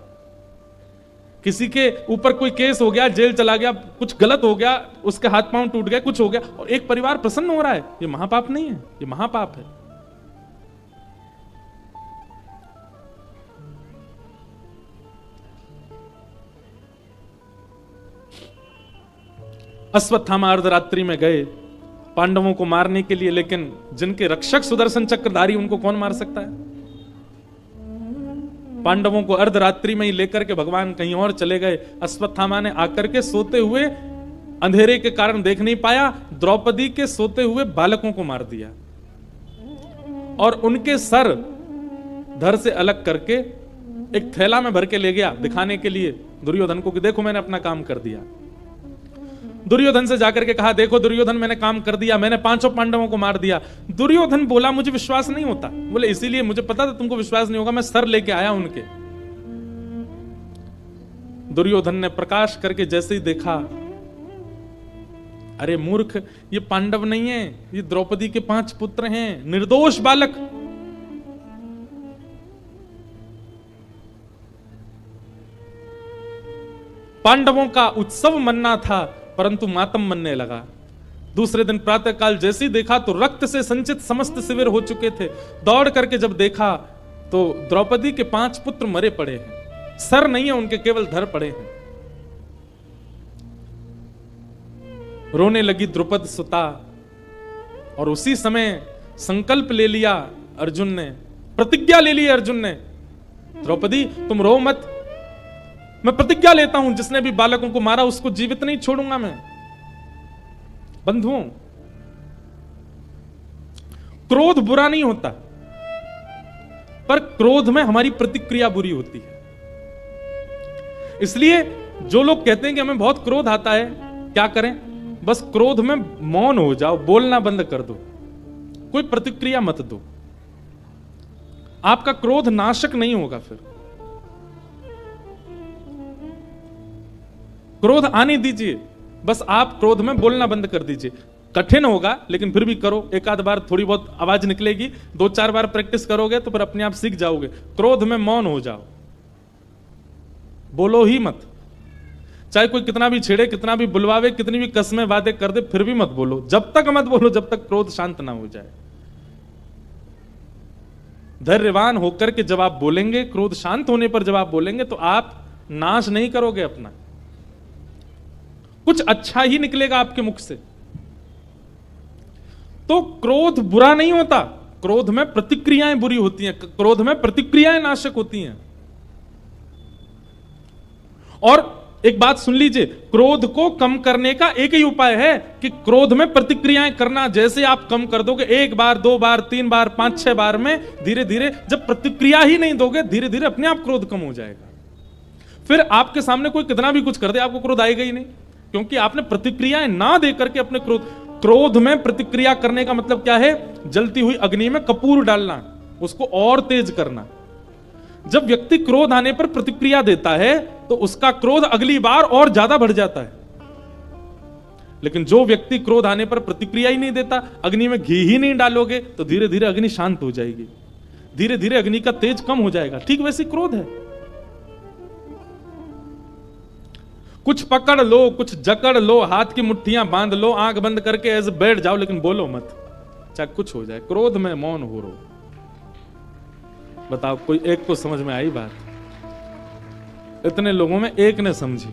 किसी के ऊपर कोई केस हो गया, जेल चला गया, कुछ गलत हो गया, उसके हाथ पांव टूट गए, कुछ हो गया और एक परिवार प्रसन्न हो रहा है, ये महापाप नहीं है, ये महापाप है। अश्वत्थामा अर्धरात्रि में गए पांडवों को मारने के लिए, लेकिन जिनके रक्षक सुदर्शन चक्रधारी उनको कौन मार सकता है। पांडवों को अर्धरात्रि में ही लेकर के भगवान कहीं और चले गए। अश्वत्थामा ने आकर के सोते हुए, अंधेरे के कारण देख नहीं पाया, द्रौपदी के सोते हुए बालकों को मार दिया और उनके सर धड़ से अलग करके एक थैला में भर के ले गया दिखाने के लिए दुर्योधन को कि देखो मैंने अपना काम कर दिया। दुर्योधन से जाकर के कहा देखो दुर्योधन मैंने काम कर दिया, मैंने 5 पांडवों को मार दिया। दुर्योधन बोला मुझे विश्वास नहीं होता। बोले इसीलिए मुझे पता था तुमको विश्वास नहीं होगा, मैं सर लेके आया उनके। दुर्योधन ने प्रकाश करके जैसे ही देखा, अरे मूर्ख, ये पांडव नहीं है, ये द्रौपदी के 5 पुत्र हैं, निर्दोष बालक। पांडवों का उत्सव मनना था परंतु मातम मनने लगा। दूसरे दिन प्रातःकाल जैसे ही देखा तो रक्त से संचित समस्त शिविर हो चुके थे। दौड़ करके जब देखा तो द्रौपदी के 5 पुत्र मरे पड़े हैं, सर नहीं है उनके, केवल धड़ पड़े हैं। रोने लगी द्रुपद सुता और उसी समय संकल्प ले लिया अर्जुन ने, प्रतिज्ञा ले ली अर्जुन ने, द्रौपदी तुम रो मत, मैं प्रतिज्ञा लेता हूं जिसने भी बालकों को मारा उसको जीवित नहीं छोड़ूंगा मैं। बंधुओं, क्रोध बुरा नहीं होता, पर क्रोध में हमारी प्रतिक्रिया बुरी होती है। इसलिए जो लोग कहते हैं कि हमें बहुत क्रोध आता है, क्या करें? बस क्रोध में मौन हो जाओ, बोलना बंद कर दो, कोई प्रतिक्रिया मत दो। आपका क्रोध नाशक नहीं होगा। फिर क्रोध आने दीजिए, बस आप क्रोध में बोलना बंद कर दीजिए। कठिन होगा लेकिन फिर भी करो। एक आध बार थोड़ी बहुत आवाज निकलेगी, 2-4 बार प्रैक्टिस करोगे तो फिर अपने आप सीख जाओगे। क्रोध में मौन हो जाओ, बोलो ही मत। चाहे कोई कितना भी छेड़े, कितना भी बुलवावे, कितनी भी कस्में वादे कर दे, फिर भी मत बोलो। जब तक मत बोलो जब तक क्रोध शांत ना हो जाए। धैर्यवान होकर के जब आप बोलेंगे, क्रोध शांत होने पर जब आप बोलेंगे, तो आप नाश नहीं करोगे अपना, कुछ अच्छा ही निकलेगा आपके मुख से। तो क्रोध बुरा नहीं होता, क्रोध में प्रतिक्रियाएं बुरी होती हैं, क्रोध में प्रतिक्रियाएं नाशक होती हैं। और एक बात सुन लीजिए, क्रोध को कम करने का एक ही उपाय है कि क्रोध में प्रतिक्रियाएं करना। जैसे आप कम कर दोगे 1 बार, 2 बार, 3 बार, 5-6 बार में, धीरे धीरे जब प्रतिक्रिया ही नहीं दोगे, धीरे धीरे अपने आप क्रोध कम हो जाएगा। फिर आपके सामने कोई कितना भी कुछ कर दे, आपको क्रोध आएगा ही नहीं, क्योंकि आपने प्रतिक्रियाएं ना दे करके अपने क्रोध में प्रतिक्रिया करने का मतलब क्या है? जलती हुई अग्नि में कपूर डालना, उसको और तेज करना। जब व्यक्ति क्रोध आने पर प्रतिक्रिया देता है तो उसका क्रोध अगली बार और ज्यादा बढ़ जाता है। लेकिन जो व्यक्ति क्रोध आने पर प्रतिक्रिया ही नहीं देता, अग्नि में घी ही नहीं डालोगे, तो धीरे धीरे अग्नि शांत हो जाएगी, धीरे धीरे अग्नि का तेज कम हो जाएगा। ठीक वैसे क्रोध है, कुछ पकड़ लो, कुछ जकड़ लो, हाथ की मुट्ठियां बांध लो, आंख बंद करके ऐसे बैठ जाओ, लेकिन बोलो मत, चाहे कुछ हो जाए। क्रोध में मौन हो रो। बताओ, कोई एक को समझ में आई बात? इतने लोगों में एक ने समझी।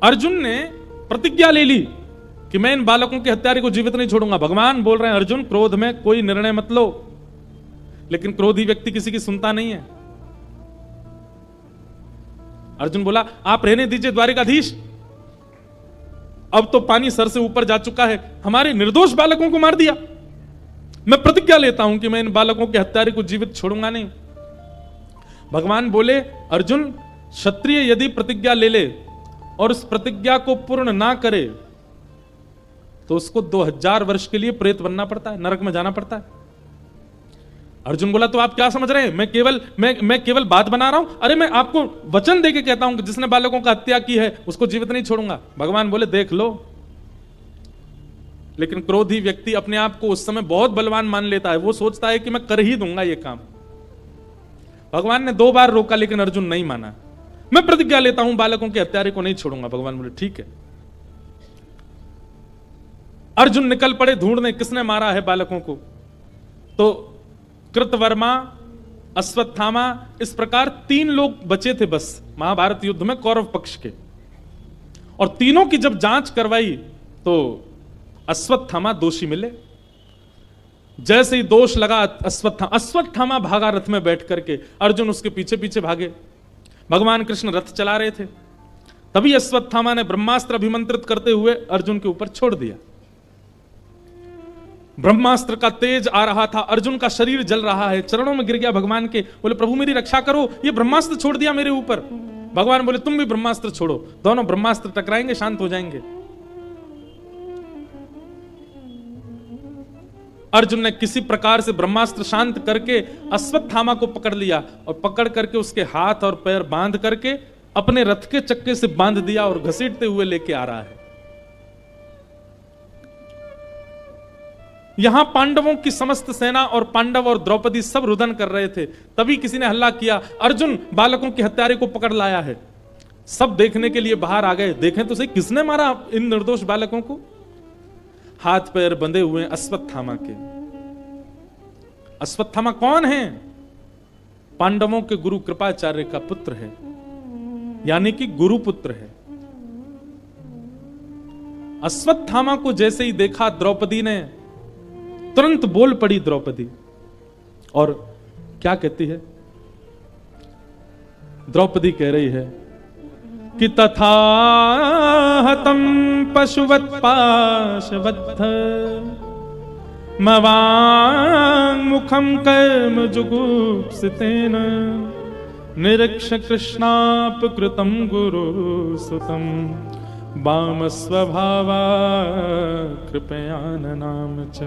अर्जुन ने प्रतिज्ञा ले ली कि मैं इन बालकों के हत्यारे को जीवित नहीं छोड़ूंगा। भगवान बोल रहे हैं, अर्जुन क्रोध में कोई निर्णय मत लो। लेकिन क्रोधी व्यक्ति किसी की सुनता नहीं है। अर्जुन बोला, आप रहने दीजिए द्वारिकाधीश, अब तो पानी सर से ऊपर जा चुका है, हमारे निर्दोष बालकों को मार दिया। मैं प्रतिज्ञा लेता हूं कि मैं इन बालकों के हत्यारे को जीवित छोड़ूंगा नहीं। भगवान बोले, अर्जुन क्षत्रिय यदि प्रतिज्ञा ले ले और उस प्रतिज्ञा को पूर्ण ना करे तो उसको 2000 वर्ष के लिए प्रेत बनना पड़ता है, नरक में जाना पड़ता है। अर्जुन बोला, तो आप क्या समझ रहे हैं? मैं केवल बात बना रहा हूं? अरे मैं आपको वचन देके कहता हूं कि जिसने बालकों का हत्या की है उसको जीवित नहीं छोड़ूंगा। भगवान बोले, देख लो। लेकिन क्रोधी व्यक्ति अपने आप को उस समय बहुत बलवान मान लेता है, वो सोचता है कि मैं कर ही दूंगा ये काम। भगवान ने 2 बार रोका लेकिन अर्जुन नहीं माना। मैं प्रतिज्ञा लेता हूं बालकों के हत्यारे को नहीं छोड़ूंगा। भगवान बोले, ठीक है। अर्जुन निकल पड़े ढूंढने किसने मारा है बालकों को। तो कृतवर्मा, अश्वत्थामा, इस प्रकार 3 लोग बचे थे बस महाभारत युद्ध में कौरव पक्ष के। और तीनों की जब जांच करवाई तो अश्वत्थामा दोषी मिले। जैसे ही दोष लगा अश्वत्थामा भागा रथ में बैठ करके, अर्जुन उसके पीछे पीछे भागे। भगवान कृष्ण रथ चला रहे थे, तभी अश्वत्थामा ने ब्रह्मास्त्र अभिमंत्रित करते हुए अर्जुन के ऊपर छोड़ दिया। ब्रह्मास्त्र का तेज आ रहा था, अर्जुन का शरीर जल रहा है, चरणों में गिर गया भगवान के, बोले प्रभु मेरी रक्षा करो, ये ब्रह्मास्त्र छोड़ दिया मेरे ऊपर। भगवान बोले, तुम भी ब्रह्मास्त्र छोड़ो, दोनों ब्रह्मास्त्र टकराएंगे, शांत हो जाएंगे। अर्जुन ने किसी प्रकार से ब्रह्मास्त्र शांत करके अश्वत्थामा को पकड़ लिया और पकड़ करके उसके हाथ और पैर बांध करके अपने रथ के चक्के से बांध दिया और घसीटते हुए लेके आ रहा है। यहां पांडवों की समस्त सेना और पांडव और द्रौपदी सब रुदन कर रहे थे। तभी किसी ने हल्ला किया, अर्जुन बालकों के हत्यारे को पकड़ लाया है। सब देखने के लिए बाहर आ गए, देखें तो सही किसने मारा इन निर्दोष बालकों को। हाथ पैर बंधे हुए अश्वत्थामा के। अश्वत्थामा कौन है? पांडवों के गुरु कृपाचार्य का पुत्र है, यानी कि गुरुपुत्र है। अश्वत्थामा को जैसे ही देखा द्रौपदी ने, तुरंत बोल पड़ी द्रौपदी। और क्या कहती है द्रौपदी? कह रही है कि तथा हतम पशुवत पाशवत्थ मवाङ्मुखं कर्म जुगुप्सितेन निरीक्ष्य कृष्णापकृतं गुरुसुतं वामस्वभावा कृपयाननाम च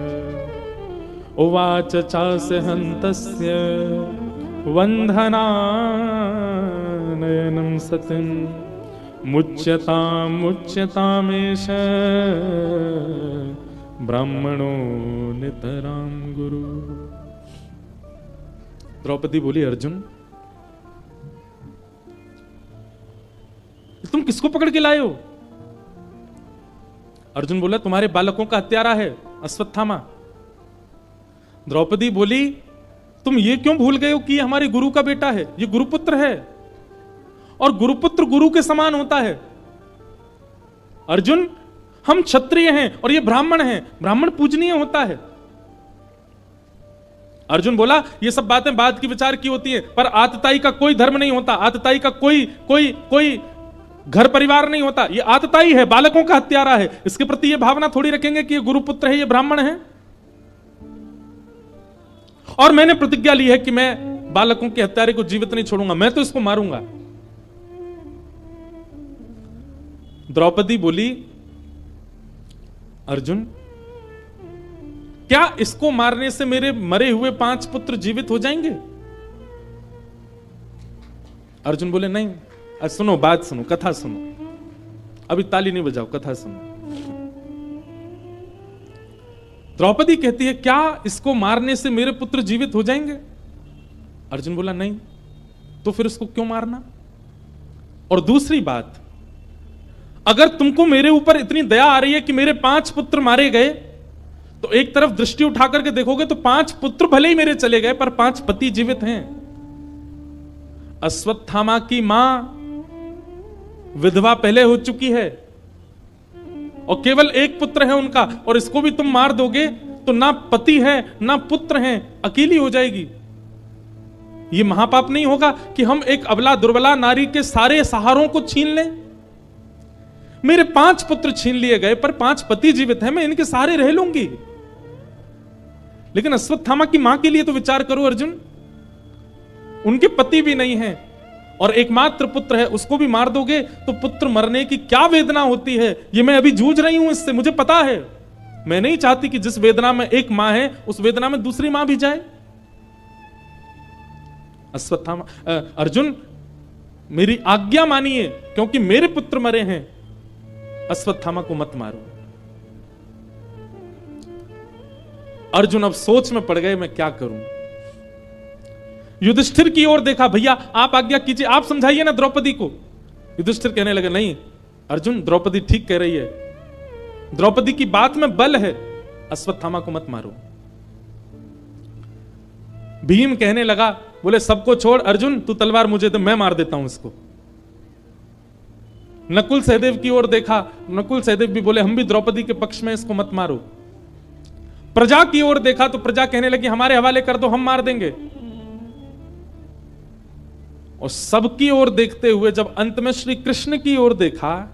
उवाच चास्य हन्तस्य वन्धनानयनं सतिं मुच्यतामेष ब्राह्मणो नितरां गुरु। द्रौपदी बोली, अर्जुन तुम किसको पकड़ के लाए हो? अर्जुन बोला, तुम्हारे बालकों का हत्यारा है अश्वत्थामा। द्रौपदी बोली, तुम ये क्यों भूल गए हो कि ये हमारे गुरु का बेटा है, ये गुरुपुत्र है और गुरुपुत्र गुरु के समान होता है। अर्जुन, हम क्षत्रिय हैं और ये ब्राह्मण हैं, ब्राह्मण पूजनीय होता है। अर्जुन बोला, ये सब बातें बाद की विचार की होती है, पर आतताई का कोई धर्म नहीं होता, आतताई का कोई घर परिवार नहीं होता, ये आतताई है, बालकों का हत्यारा है। इसके प्रति ये भावना थोड़ी रखेंगे कि ये गुरुपुत्र है, ये ब्राह्मण है। और मैंने प्रतिज्ञा ली है कि मैं बालकों के हत्यारे को जीवित नहीं छोड़ूंगा, मैं तो इसको मारूंगा। द्रौपदी बोली, अर्जुन क्या इसको मारने से मेरे मरे हुए 5 पुत्र जीवित हो जाएंगे? अर्जुन बोले, नहीं। सुनो, बात सुनो, कथा सुनो, अभी ताली नहीं बजाओ, कथा सुनो। द्रौपदी कहती है, क्या इसको मारने से मेरे पुत्र जीवित हो जाएंगे? अर्जुन बोला, नहीं। तो फिर उसको क्यों मारना? और दूसरी बात, अगर तुमको मेरे ऊपर इतनी दया आ रही है कि मेरे 5 पुत्र मारे गए, तो एक तरफ दृष्टि उठा करके देखोगे तो 5 पुत्र भले ही मेरे चले गए, पर 5 पति जीवित हैं। अश्वत्थामा की मां विधवा पहले हो चुकी है और केवल एक पुत्र है उनका, और इसको भी तुम मार दोगे तो ना पति है ना पुत्र है, अकेली हो जाएगी। ये महापाप नहीं होगा कि हम एक अबला दुर्बला नारी के सारे सहारों को छीन लें? मेरे 5 पुत्र छीन लिए गए पर 5 पति जीवित हैं, मैं इनके सहारे रह लूंगी। लेकिन अश्वत्थामा की मां के लिए तो विचार करो अर्जुन, उनके पति भी नहीं है और एकमात्र पुत्र है, उसको भी मार दोगे तो पुत्र मरने की क्या वेदना होती है, ये मैं अभी जूझ रही हूं इससे, मुझे पता है। मैं नहीं चाहती कि जिस वेदना में एक मां है उस वेदना में दूसरी मां भी जाए। अश्वत्थामा, अर्जुन मेरी आज्ञा मानिए, क्योंकि मेरे पुत्र मरे हैं, अश्वत्थामा को मत मारो। अर्जुन अब सोच में पड़ गए, मैं क्या करूं। युधिष्ठिर की ओर देखा, भैया आप आज्ञा कीजिए, आप समझाइए ना द्रौपदी को। युधिष्ठिर कहने लगे, नहीं अर्जुन, द्रौपदी ठीक कह रही है, द्रौपदी की बात में बल है, अश्वत्थामा को मत मारो। भीम कहने लगा, बोले सबको छोड़ अर्जुन, तू तलवार मुझे दे, मैं मार देता हूं इसको। नकुल सहदेव की ओर देखा, नकुल सहदेव भी बोले, हम भी द्रौपदी के पक्ष में, इसको मत मारो। प्रजा की ओर देखा तो प्रजा कहने लगी, हमारे हवाले कर दो, हम मार देंगे। और सबकी ओर देखते हुए जब अंत में श्री कृष्ण की ओर देखा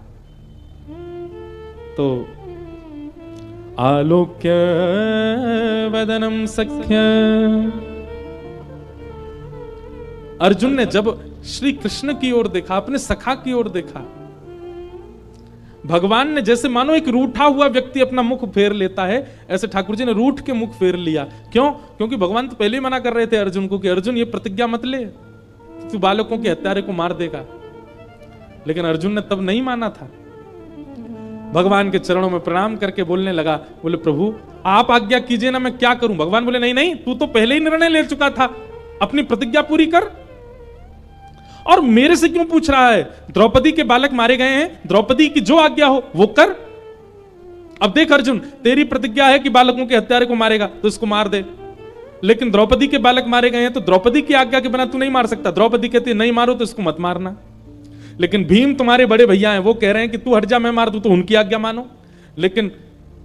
तो आलोक्य वदनम सख्य, अर्जुन ने जब श्री कृष्ण की ओर देखा, अपने सखा की ओर देखा, भगवान ने जैसे मानो एक रूठा हुआ व्यक्ति अपना मुख फेर लेता है, ऐसे ठाकुर जी ने रूठ के मुख फेर लिया। क्यों? क्योंकि भगवान तो पहले ही मना कर रहे थे अर्जुन को कि अर्जुन ये प्रतिज्ञा मत ले, तू बालकों के हत्यारे को मार देगा। लेकिन अर्जुन ने तब नहीं माना था। भगवान के चरणों में प्रणाम करके बोलने लगा, बोले प्रभु आप आज्ञा कीजिए ना, मैं क्या करूं। भगवान बोले, नहीं नहीं, तू तो पहले ही निर्णय ले चुका था, अपनी प्रतिज्ञा पूरी कर। और मेरे से क्यों पूछ रहा है? द्रौपदी के बालक मारे गए हैं, द्रौपदी की जो आज्ञा हो वो कर। अब देख अर्जुन, तेरी प्रतिज्ञा है कि बालकों के हत्यारे को मारेगा तो इसको मार दे, लेकिन द्रौपदी के बालक मारे गए हैं तो द्रौपदी की आज्ञा के बिना तू नहीं मार सकता। द्रौपदी कहती है नहीं मारो तो इसको मत मारना। लेकिन भीम तुम्हारे बड़े भैया हैं, वो कह रहे हैं कि तू हट जा, मैं मार दूं, तो उनकी आज्ञा मानो। लेकिन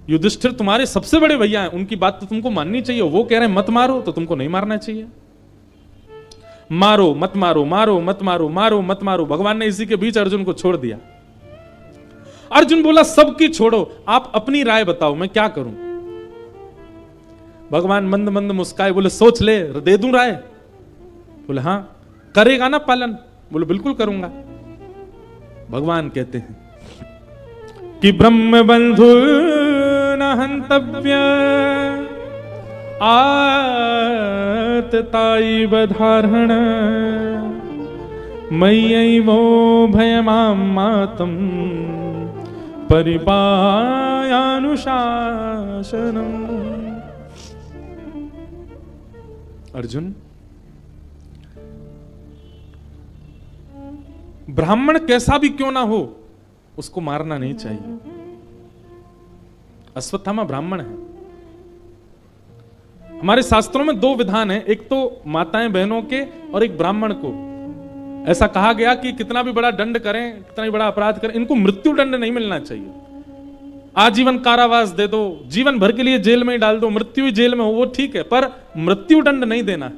युधिष्ठिर तुम्हारे सबसे बड़े भैया हैं, उनकी बात तो तुमको माननी चाहिए। वो कह रहे हैं मत मारो, तो तुमको नहीं मारना चाहिए। मारो मत मारो, मारो मत मारो, मारो मत मारो। भगवान ने इसी के बीच अर्जुन को छोड़ दिया। अर्जुन बोला सबकी छोड़ो, आप अपनी राय बताओ, मैं क्या करूं। भगवान मंद मंद मुस्काए, बोले सोच ले, दे दूं राय? बोले हाँ। करेगा ना पालन? बोले बिल्कुल करूंगा। भगवान कहते हैं कि ब्रह्म बंधु न हंतव्य आतताई बधारण मय्यैवो भयमां मातम परिपायानुशासनम। अर्जुन, ब्राह्मण कैसा भी क्यों ना हो उसको मारना नहीं चाहिए। अश्वत्थामा ब्राह्मण है। हमारे शास्त्रों में दो विधान है, एक तो माताएं बहनों के और एक ब्राह्मण को। ऐसा कहा गया कि कितना भी बड़ा दंड करें, कितना भी बड़ा अपराध करें, इनको मृत्यु दंड नहीं मिलना चाहिए। आजीवन कारावास दे दो, जीवन भर के लिए जेल में ही डाल दो, मृत्यु ही जेल में हो वो ठीक है, पर मृत्यु दंड नहीं देना,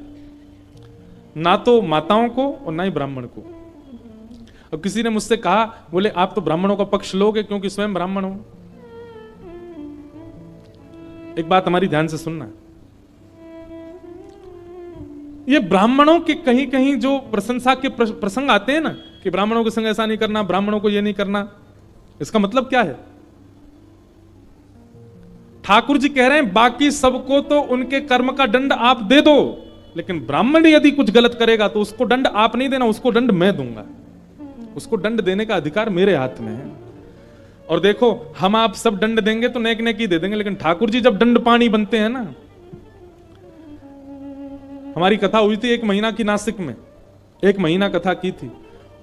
ना तो माताओं को और ना ही ब्राह्मण को। अब किसी ने मुझसे कहा, बोले आप तो ब्राह्मणों का पक्ष लोगे क्योंकि स्वयं ब्राह्मण हो। एक बात हमारी ध्यान से सुनना, ये ब्राह्मणों के कहीं कहीं जो प्रशंसा के प्रसंग आते हैं ना, कि ब्राह्मणों के संग ऐसा नहीं करना, ब्राह्मणों को ये नहीं करना, इसका मतलब क्या है? ठाकुर जी कह रहे हैं बाकी सबको तो उनके कर्म का दंड आप दे दो, लेकिन ब्राह्मण यदि कुछ गलत करेगा तो उसको दंड आप नहीं देना, उसको दंड मैं दूंगा। उसको दंड देने का अधिकार मेरे हाथ में है। और देखो, हम आप सब दंड देंगे तो नेक नेक ही दे देंगे, लेकिन ठाकुर जी जब दंड पानी बनते हैं ना, हमारी कथा हुई थी 1 महीना की नासिक में, 1 महीना कथा की थी।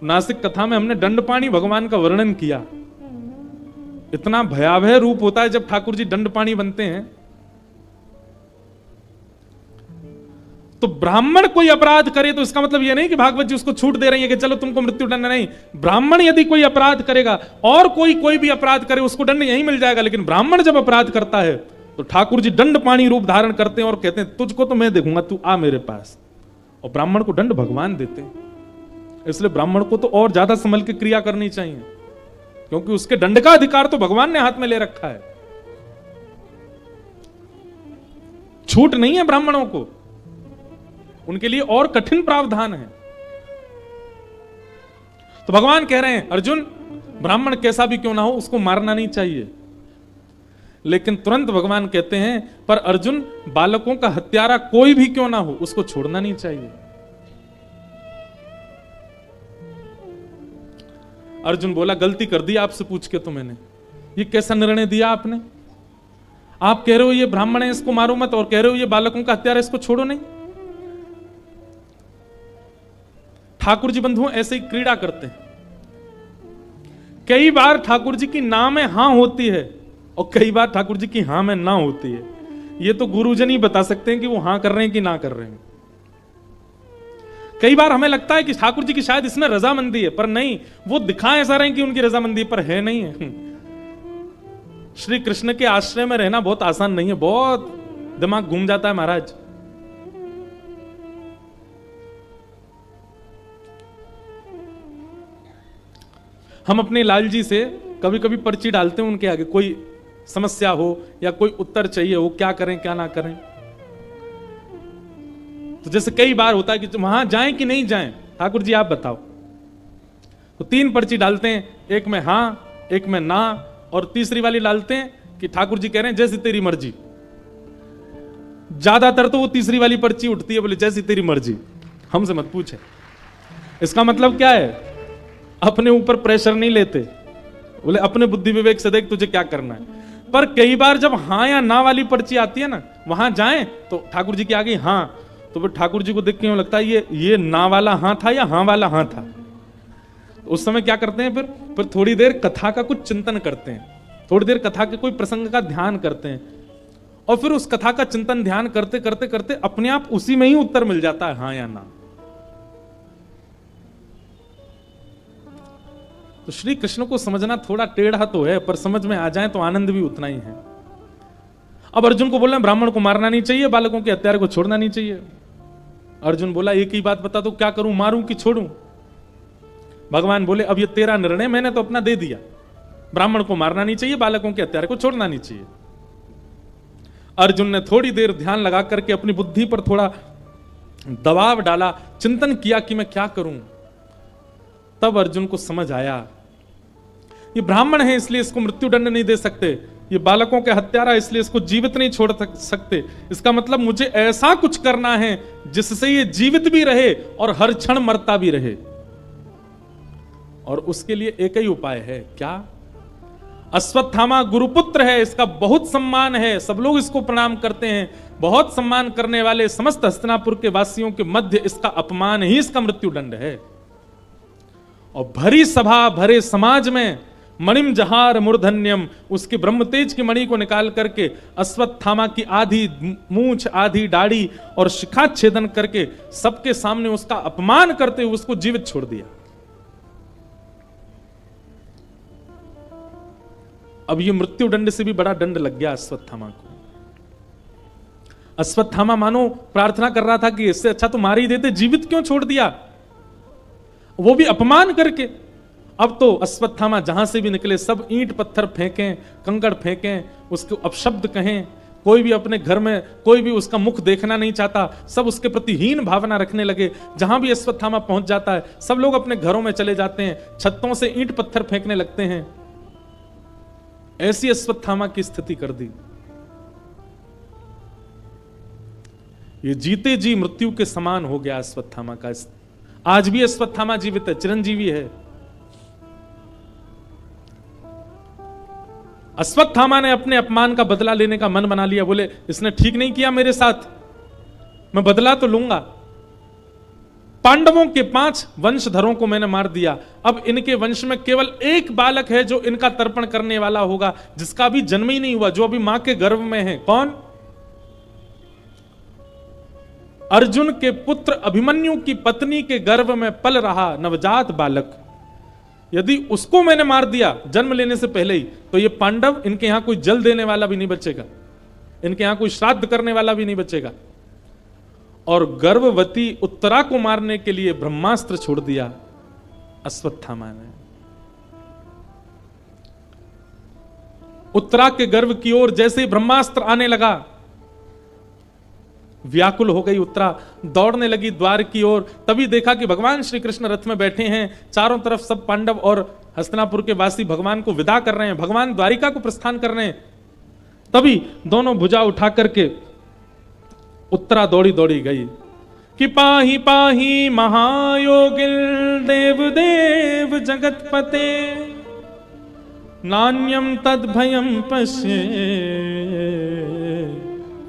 नासिक कथा में हमने दंड पानी भगवान का वर्णन किया। इतना भयावह रूप होता है जब ठाकुर जी दंड पानी बनते हैं। तो ब्राह्मण कोई अपराध करे तो इसका मतलब यह नहीं कि भागवत जी उसको छूट दे रही है कि चलो तुमको मृत्यु दंड नहीं। ब्राह्मण यदि कोई अपराध करेगा और कोई भी अपराध करे उसको दंड यही मिल जाएगा, लेकिन ब्राह्मण जब अपराध करता है तो ठाकुर जी दंड पानी रूप धारण करते हैं और कहते हैं तुझको तो मैं देखूंगा, तू आ मेरे पास। और ब्राह्मण को दंड भगवान देते हैं। इसलिए ब्राह्मण को तो और ज्यादा संभल के क्रिया करनी चाहिए, क्योंकि उसके दंड का अधिकार तो भगवान ने हाथ में ले रखा है। छूट नहीं है ब्राह्मणों को, उनके लिए और कठिन प्रावधान है। तो भगवान कह रहे हैं अर्जुन, ब्राह्मण कैसा भी क्यों ना हो उसको मारना नहीं चाहिए। लेकिन तुरंत भगवान कहते हैं पर अर्जुन, बालकों का हत्यारा कोई भी क्यों ना हो उसको छोड़ना नहीं चाहिए। अर्जुन बोला गलती कर दी आपसे पूछ के तो मैंने, ये कैसा निर्णय दिया आपने? आप कह रहे हो ये ब्राह्मण है इसको मारो मत, और कह रहे हो ये बालकों का हत्यारा इसको छोड़ो नहीं। ठाकुर जी बंधुओं ऐसे ही क्रीड़ा करते हैं। कई बार ठाकुर जी की ना में हां होती है और कई बार ठाकुर जी की हां में ना होती है। ये तो गुरुजन ही बता सकते हैं कि वो हां कर रहे हैं कि ना कर रहे हैं। कई बार हमें लगता है कि ठाकुर जी की शायद इसमें रजामंदी है, पर नहीं, वो दिखाएं ऐसा रहे कि उनकी रजामंदी पर है नहीं है। श्री कृष्ण के आश्रय में रहना बहुत आसान नहीं है, बहुत दिमाग घूम जाता है महाराज। हम अपने लाल जी से कभी कभी पर्ची डालते हैं उनके आगे, कोई समस्या हो या कोई उत्तर चाहिए हो, क्या करें क्या ना करें। तो जैसे कई बार होता है कि वहां जाएं कि नहीं जाएं, ठाकुर जी आप बताओ। तो 3 पर्ची डालते हैं, एक में हां, एक में ना, और तीसरी वाली डालते हैं कि ठाकुर जी कह रहे हैं जैसी तेरी मर्जी। ज्यादातर तो वो तीसरी वाली पर्ची उठती है, बोले जैसी तेरी मर्जी, हमसे मत पूछे। इसका मतलब क्या है? अपने ऊपर प्रेशर नहीं लेते, बोले अपने बुद्धि विवेक से देख तुझे क्या करना है। पर कई बार जब हां या ना वाली पर्ची आती है ना, वहां जाएं तो ठाकुर जी की आ गई हां, तो फिर ठाकुर जी को देख के लगता है ये ना वाला हां था या हां वाला हां था। तो उस समय क्या करते हैं, फिर थोड़ी देर कथा का कुछ चिंतन करते हैं, थोड़ी देर कथा के कोई प्रसंग का ध्यान करते हैं, और फिर उस कथा का चिंतन ध्यान करते करते करते अपने आप उसी में ही उत्तर मिल जाता है, हां या ना। तो श्री कृष्ण को समझना थोड़ा टेढ़ा तो है, पर समझ में आ जाए तो आनंद भी उतना ही है। अब अर्जुन को बोल रहे हैं ब्राह्मण को मारना नहीं चाहिए, बालकों के हत्यारे को छोड़ना नहीं चाहिए। अर्जुन बोला एक ही बात बता दो, क्या करूं, मारूं कि छोड़ूं? भगवान बोले अब ये तेरा निर्णय, मैंने तो अपना दे दिया। ब्राह्मण को मारना नहीं चाहिए, बालकों के हत्यारे को छोड़ना नहीं चाहिए। अर्जुन ने थोड़ी देर ध्यान लगा करके अपनी बुद्धि पर थोड़ा दबाव डाला, चिंतन किया कि मैं क्या करूं। तब अर्जुन को समझ आया, ये ब्राह्मण है इसलिए इसको मृत्यु दंड नहीं दे सकते, ये बालकों के हत्यारा इसलिए इसको जीवित नहीं छोड़ सकते। इसका मतलब मुझे ऐसा कुछ करना है जिससे ये जीवित भी रहे और हर क्षण मरता भी रहे। और उसके लिए एक ही उपाय है, क्या? अश्वत्थामा गुरुपुत्र है, इसका बहुत सम्मान है, सब लोग इसको प्रणाम करते हैं, बहुत सम्मान करने वाले समस्त हस्तिनापुर के वासियों के मध्य इसका अपमान ही इसका मृत्यु दंड है। और भरी सभा भरे समाज में मणिम जहार मूर्धन्यम, उसके ब्रह्म तेज की मणि को निकाल करके अश्वत्थामा की आधी मूंछ आधी दाढ़ी और शिखा छेदन करके सबके सामने उसका अपमान करते हुए उसको जीवित छोड़ दिया। अब ये मृत्यु दंड से भी बड़ा दंड लग गया अश्वत्थामा को। अश्वत्थामा मानो प्रार्थना कर रहा था कि इससे अच्छा तो मार ही देते, जीवित क्यों छोड़ दिया, वो भी अपमान करके। अब तो अश्वत्थामा जहां से भी निकले सब ईंट पत्थर फेंकें, कंकड़ फेंकें, उसको अपशब्द कहें, कोई भी अपने घर में कोई भी उसका मुख देखना नहीं चाहता, सब उसके प्रति हीन भावना रखने लगे। जहां भी अश्वत्थामा पहुंच जाता है सब लोग अपने घरों में चले जाते हैं, छतों से ईंट पत्थर फेंकने लगते हैं। ऐसी अश्वत्थामा की स्थिति कर दी। ये जीते जी मृत्यु के समान हो गया अश्वत्थामा का। आज भी अश्वत्थामा जीवित है, चिरंजीवी है। अश्वत्थामा ने अपने अपमान का बदला लेने का मन बना लिया, बोले इसने ठीक नहीं किया मेरे साथ, मैं बदला तो लूंगा। पांडवों के 5 वंशधरों को मैंने मार दिया, अब इनके वंश में केवल एक बालक है जो इनका तर्पण करने वाला होगा, जिसका भी जन्म ही नहीं हुआ, जो अभी मां के गर्भ में है। कौन? अर्जुन के पुत्र अभिमन्यु की पत्नी के गर्भ में पल रहा नवजात बालक। यदि उसको मैंने मार दिया जन्म लेने से पहले ही, तो ये पांडव, इनके यहां कोई जल देने वाला भी नहीं बचेगा, इनके यहां कोई श्राद्ध करने वाला भी नहीं बचेगा। और गर्भवती उत्तरा को मारने के लिए ब्रह्मास्त्र छोड़ दिया अश्वत्थामा ने। उत्तरा के गर्भ की ओर जैसे ही ब्रह्मास्त्र आने लगा, व्याकुल हो गई उत्तरा, दौड़ने लगी द्वार की ओर। तभी देखा कि भगवान श्री कृष्ण रथ में बैठे हैं, चारों तरफ सब पांडव और हस्तिनापुर के वासी भगवान को विदा कर रहे हैं, भगवान द्वारिका को प्रस्थान कर रहे हैं। तभी दोनों भुजा उठा करके उत्तरा दौड़ी दौड़ी गई कि पाही पाही महायोगिल देव देव जगतपते नान्यम तद भयम पश्ये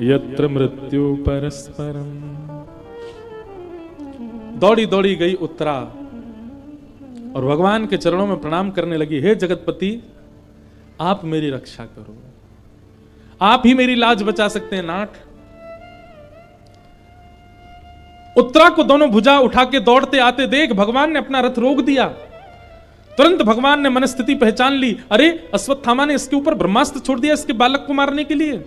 यत्र मृत्यु परस्परम। दौड़ी दौड़ी गई उत्तरा और भगवान के चरणों में प्रणाम करने लगी, हे जगतपति आप मेरी रक्षा करो, आप ही मेरी लाज बचा सकते हैं नाथ। उत्तरा को दोनों भुजा उठा के दौड़ते आते देख भगवान ने अपना रथ रोक दिया। तुरंत भगवान ने मनस्थिति पहचान ली, अरे अश्वत्थामा ने इसके ऊपर ब्रह्मास्त्र छोड़ दिया इसके बालक को मारने के लिए।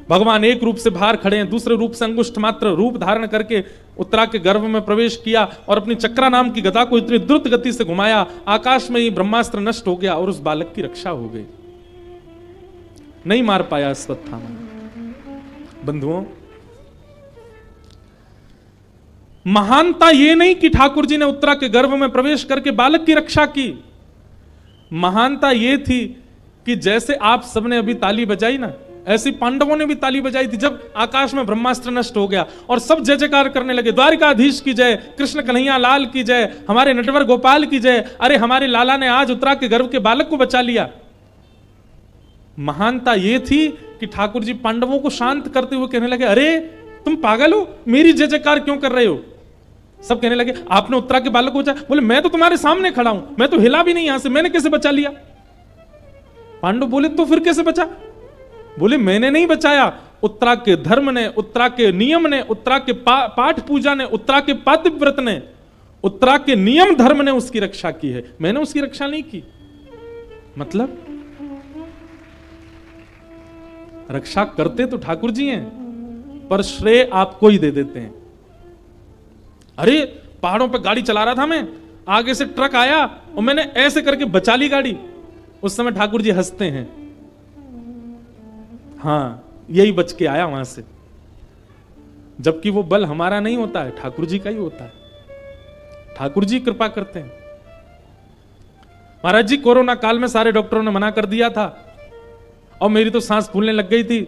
भगवान एक रूप से बाहर खड़े हैं, दूसरे रूप से अंगुष्ठ मात्र रूप धारण करके उत्तरा के गर्भ में प्रवेश किया और अपनी चक्रा नाम की गदा को इतनी द्रुत गति से घुमाया, आकाश में ही ब्रह्मास्त्र नष्ट हो गया और उस बालक की रक्षा हो गई। नहीं मार पाया अश्वत्थामा। बंधुओं, महानता ये नहीं कि ठाकुर जी ने उत्तरा के गर्भ में प्रवेश करके बालक की रक्षा की, महानता ये थी कि जैसे आप सबने अभी ताली बजाई ना, ऐसी पांडवों ने भी ताली बजाई थी जब आकाश में ब्रह्मास्त्र नष्ट हो गया और सब जय जयकार करने लगे, द्वारिकाधीश की जय, कृष्ण कन्हैया लाल की जय, हमारे नटवर गोपाल की जय, अरे हमारे लाला ने आज उत्तरा के गर्भ के बालक को बचा लिया। महानता यह थी कि ठाकुर जी पांडवों को शांत करते हुए कहने लगे, अरे तुम पागल हो, मेरी जय जयकार क्यों कर रहे हो? सब कहने लगे आपने उत्तरा के बालक को बचाया। बोले मैं तो तुम्हारे सामने खड़ा हूं, मैं तो हिला भी नहीं यहां से, मैंने कैसे बचा लिया? पांडव बोले तो फिर कैसे बचा? बोले मैंने नहीं बचाया, उत्तरा के धर्म ने, उत्तरा के नियम ने, उत्तरा के पाठ पूजा ने, उत्तरा के पातिव्रत ने, उत्तरा के नियम धर्म ने उसकी रक्षा की है, मैंने उसकी रक्षा नहीं की। मतलब रक्षा करते तो ठाकुर जी हैं, पर श्रेय आपको ही दे देते हैं। अरे पहाड़ों पे गाड़ी चला रहा था मैं, आगे से ट्रक आया और मैंने ऐसे करके बचा ली गाड़ी, उस समय ठाकुर जी हंसते हैं। हाँ, यही बच के आया वहां से, जबकि वो बल हमारा नहीं होता है, ठाकुर जी का ही होता है। ठाकुर जी कृपा करते हैं। महाराज जी कोरोना काल में सारे डॉक्टरों ने मना कर दिया था और मेरी तो सांस फूलने लग गई थी,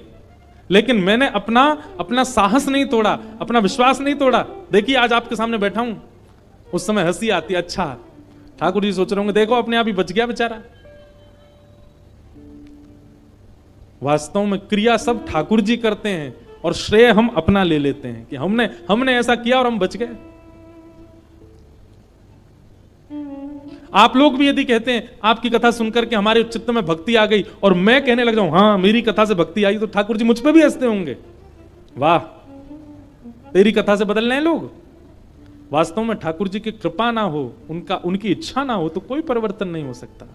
लेकिन मैंने अपना साहस नहीं तोड़ा, अपना विश्वास नहीं तोड़ा। देखिए आज आपके सामने बैठा हूं, उस समय हंसी आती, अच्छा ठाकुर जी सोच रहे होंगे देखो अपने आप ही बच गया बेचारा। वास्तव में क्रिया सब ठाकुर जी करते हैं और श्रेय हम अपना ले लेते हैं कि हमने ऐसा किया और हम बच गए। आप लोग भी यदि कहते हैं आपकी कथा सुनकर के हमारे चित्त में भक्ति आ गई और मैं कहने लग जाऊं हाँ मेरी कथा से भक्ति आई, तो ठाकुर जी मुझ पे भी हंसते होंगे, वाह तेरी कथा से बदल रहे हैं लोग। वास्तव में ठाकुर जी की कृपा ना हो, उनकी इच्छा ना हो तो कोई परिवर्तन नहीं हो सकता।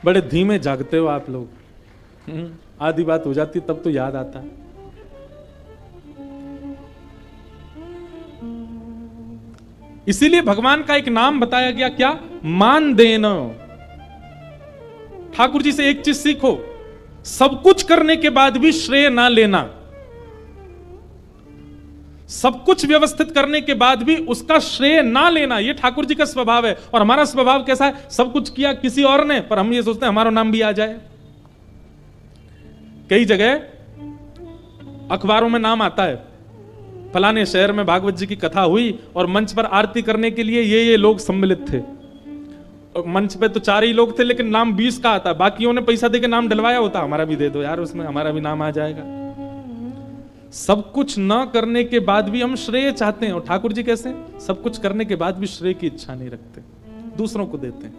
बड़े धीमे जागते हो आप लोग, आधी बात हो जाती तब तो याद आता है। इसीलिए भगवान का एक नाम बताया गया, क्या? मान देना। ठाकुर जी से एक चीज सीखो, सब कुछ करने के बाद भी श्रेय ना लेना। सब कुछ व्यवस्थित करने के बाद भी उसका श्रेय ना लेना, यह ठाकुर जी का स्वभाव है। और हमारा स्वभाव कैसा है? सब कुछ किया किसी और ने, पर हम ये सोचते हैं हमारा नाम भी आ जाए। कई जगह अखबारों में नाम आता है, फलाने शहर में भागवत जी की कथा हुई और मंच पर आरती करने के लिए ये लोग सम्मिलित थे। मंच पे तो 4 ही लोग थे, लेकिन नाम 20 का आता, बाकियों ने पैसा देके नाम डलवाया होता, हमारा भी दे दो यार, उसमें हमारा भी नाम आ जाएगा। सब कुछ न करने के बाद भी हम श्रेय चाहते हैं, और ठाकुर जी कैसे? सब कुछ करने के बाद भी श्रेय की इच्छा नहीं रखते, दूसरों को देते हैं।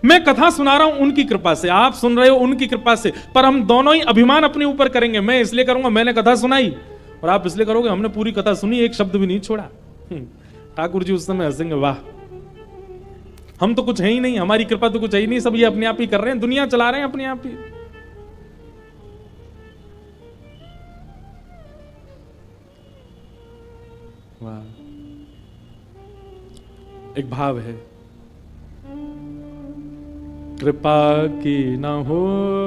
मैं कथा सुना रहा हूं उनकी कृपा से, आप सुन रहे हो उनकी कृपा से, पर हम दोनों ही अभिमान अपने ऊपर करेंगे। मैं इसलिए करूंगा मैंने कथा सुनाई, और आप इसलिए करोगे हमने पूरी कथा सुनी, एक शब्द भी नहीं छोड़ा। ठाकुर जी उस समय हंसेंगे, वाह हम तो कुछ है ही नहीं, हमारी कृपा तो कुछ है ही नहीं, सब ये अपने आप ही कर रहे हैं, दुनिया चला रहे हैं अपने आप ही। वाह। एक भाव है, कृपा की न होती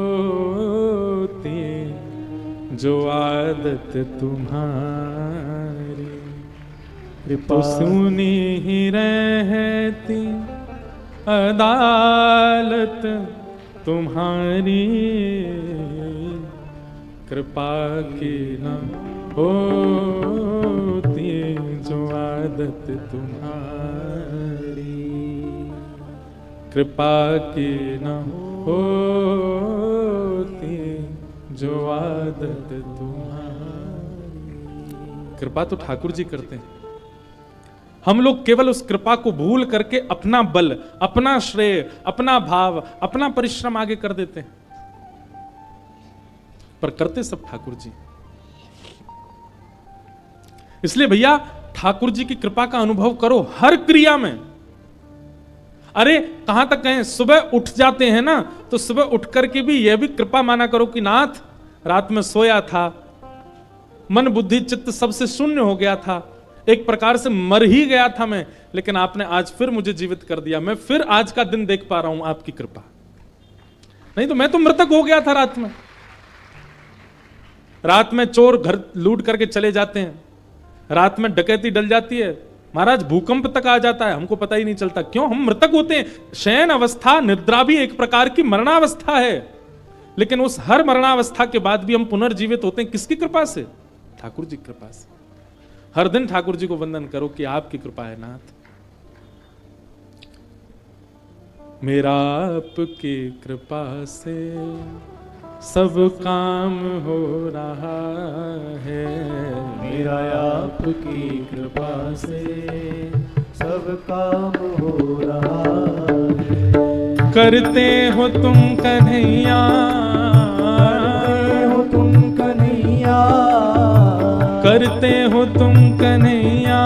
जो आदत तुम्हारी, तो सुनी ही रहती अदालत तुम्हारी। कृपा की न होती जो आदत तुम्हारी, कृपा की न होती जो आदत तुम्हारी। कृपा तो ठाकुर जी करते हैं, हम लोग केवल उस कृपा को भूल करके अपना बल, अपना श्रेय, अपना भाव, अपना परिश्रम आगे कर देते हैं, पर करते सब ठाकुर जी। इसलिए भैया ठाकुर जी की कृपा का अनुभव करो हर क्रिया में। अरे कहां तक कहें, सुबह उठ जाते हैं ना, तो सुबह उठ करके भी यह भी कृपा माना करो कि नाथ रात में सोया था, मन बुद्धि चित्त सबसे शून्य हो गया था, एक प्रकार से मर ही गया था मैं, लेकिन आपने आज फिर मुझे जीवित कर दिया, मैं फिर आज का दिन देख पा रहा हूं आपकी कृपा। नहीं तो मैं तो मृतक हो गया था रात में। रात में चोर घर लूट करके चले जाते हैं, रात में डकैती डल जाती है, महाराज भूकंप तक आ जाता है, हमको पता ही नहीं चलता। क्यों? हम मृतक होते हैं। शयन अवस्था, निद्रा भी एक प्रकार की मरणावस्था है, लेकिन उस हर मरणावस्था के बाद भी हम पुनर्जीवित होते हैं। किसकी कृपा से? ठाकुर जी की कृपा से। हर दिन ठाकुर जी को वंदन करो कि आपकी कृपा है नाथ। मेरा आपकी कृपा से सब काम हो रहा है, मेरा आपकी कृपा से सब काम हो रहा है। करते हो तुम कन्हैया, करते हो तुम कन्हैया, करते हो तुम कन्हैया,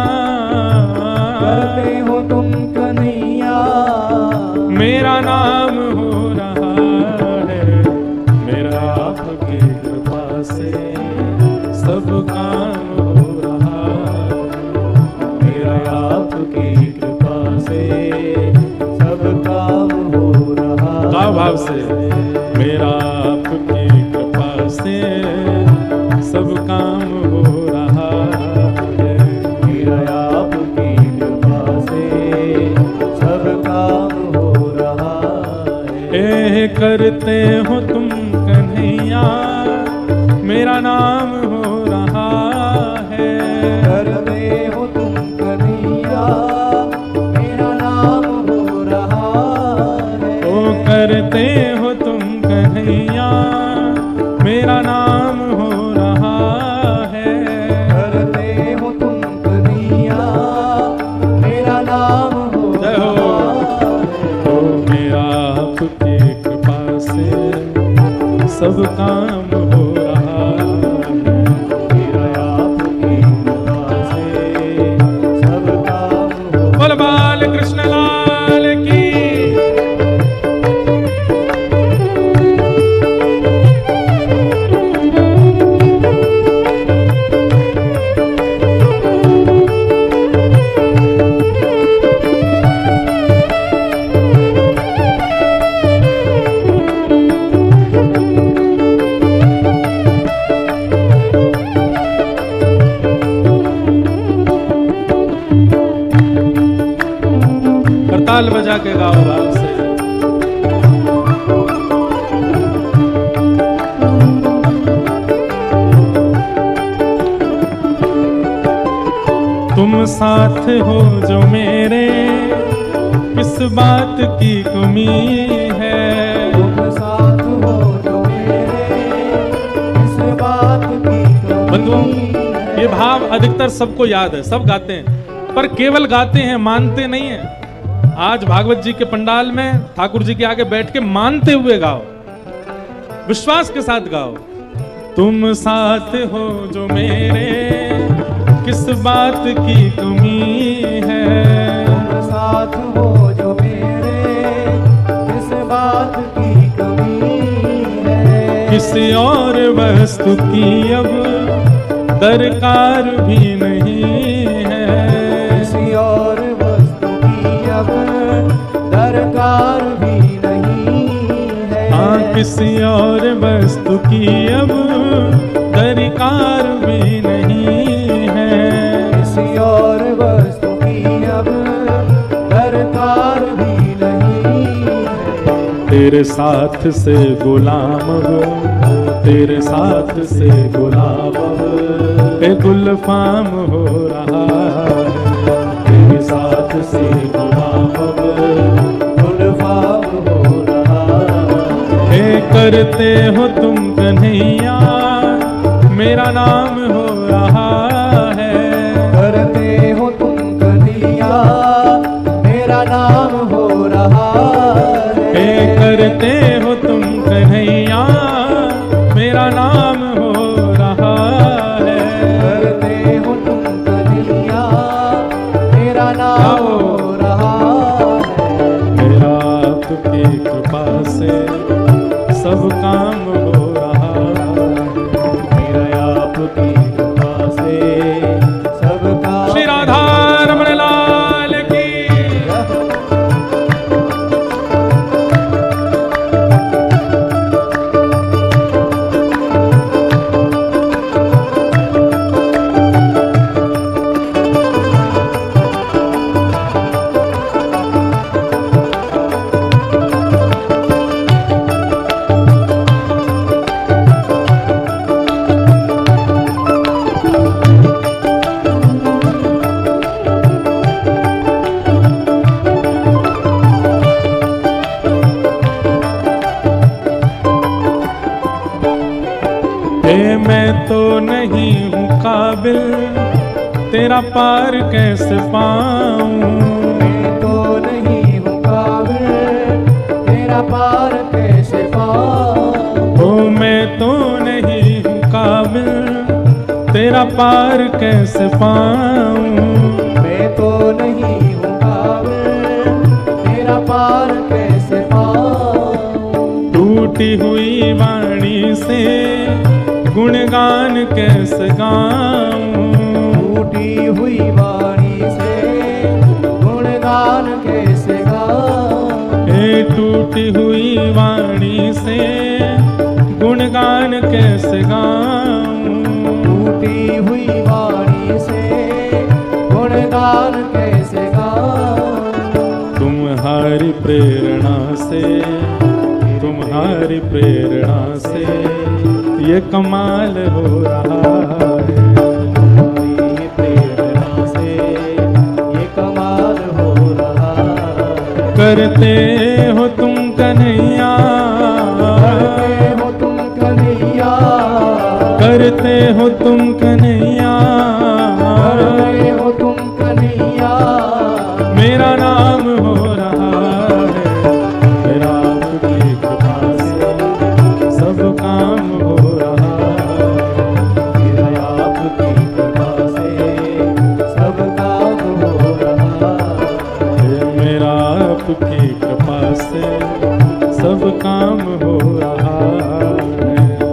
करते हो तुम कन्हैया, मेरा नाम हो रहा है। मेरा आपकी कृपा से सब काम हो रहा है, मेरा आपकी कृपा से से मेरा आपकी कृपा से सब काम हो रहा है। मेरा आपकी कृपा से सब काम हो रहा है। करते हो तुम कन्हैया मेरा नाम हो रहा है। करते हो तुम कन्हैया मेरा नाम हो रहा है। ओ करते हो तुम कन्हैया मेरा नाम हो रहा है। करते हो तुम कन्हैया मेरा नाम हो रहा है। ओ मेरा आपकी कृपा से सब काम हो रहा है। मेरा आपकी कृपा से सब काम हो। बोल बाल कृष्ण लाल की। ताल बजा के गाओ भाव से। तुम साथ हो जो मेरे किस बात की कमी है। तुम साथ हो जो मेरे इस बात की बंधुओं कमी ये भाव अधिकतर सबको याद है, सब गाते हैं, पर केवल गाते हैं मानते नहीं है। आज भागवत जी के पंडाल में ठाकुर जी के आगे बैठ के मानते हुए गाओ, विश्वास के साथ गाओ। तुम साथ हो जो मेरे किस बात की कमी है। तुम साथ हो जो मेरे इस बात की कमी है। किसी और वस्तु की अब दरकार भी नहीं है। किसी और वस्तु की अब दरकार भी नहीं है। हाँ किसी और वस्तु की अब दरकार भी नहीं है। किसी और वस्तु की अब दरकार भी नहीं है। तेरे साथ से गुलाम हो, तेरे साथ से गुलाम हो, गुलफाम हो रहा है। तेरे साथ से गुलाम गुलफाम हो रहा है। करते हो तुम कन्हैया मेरा नाम हो रहा है। करते हो तुम कन्हैया मेरा नाम हो रहा है। करते हो तुम कन्हैया मेरा नाम हो रहा है। करते हो तुम कन्हैया मेरा नाम हो रहा है। मेरा आपकी कृपा से सब काम हो रहा है। मेरा आपकी कृपा से सब काम। श्री राधा रमण लाल की। मैं तो नहीं हूँ काबिल तेरा पार कैसे पाऊं। मैं तो नहीं हूँ काबिल तेरा पार कैसे पाऊं। ओ मैं तो नहीं हूँ काबिल तेरा पार कैसे पाऊं। मैं तो नहीं हूँ काबिल तेरा पार कैसे पाऊं। टूटी हुई वाणी से गुणगान कैसे गाऊं। टूटी हुई वाणी से गुणगान कैसे गाऊं। हे टूटी हुई वाणी से गुणगान कैसे गाऊं, टूटी हुई वाणी से गुणगान कैसे गाऊं। तुम्हारी प्रेरणा से, तुम्हारी प्रेरणा से ये कमाल हो रहा है, तुम्हारी प्रेरणा से ये कमाल हो रहा है। करते हो तुम कन्हैया, करते हो तुम कन्हैया, करते हो तुम कन्हैया, करते हो तुम कन्हैया। मेरा नाम हो रहा है, मेरा आपकी कृपा से सब काम हो रहा है, मेरा आपकी कृपा से सब काम हो रहा है। मेरा आपकी कृपा से सब काम हो रहा है,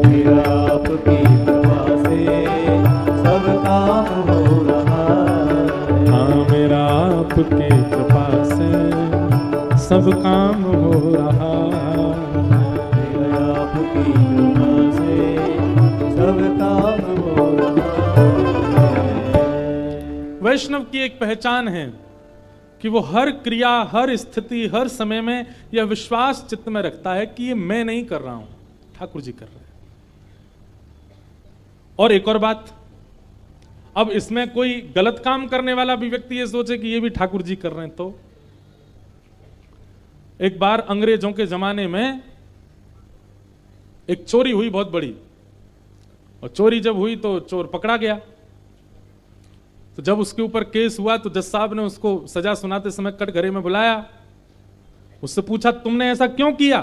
मेरा आपकी कृपा से सब काम हो रहा है। हाँ मेरा आपकी कृपा से सब काम हो रहा है। मेरा आपकी कृपा से सब काम हो रहा है। वैष्णव की एक पहचान है कि वो हर क्रिया, हर स्थिति, हर समय में यह विश्वास चित्त में रखता है कि ये मैं नहीं कर रहा हूं, ठाकुर जी कर रहे हैं। और एक और बात, अब इसमें कोई गलत काम करने वाला भी व्यक्ति ये सोचे कि ये भी ठाकुर जी कर रहे हैं, तो एक बार अंग्रेजों के जमाने में एक चोरी हुई बहुत बड़ी, और चोरी जब हुई तो चोर पकड़ा गया। तो जब उसके ऊपर केस हुआ तो जज साहब ने उसको सजा सुनाते समय कटघरे में बुलाया, उससे पूछा तुमने ऐसा क्यों किया?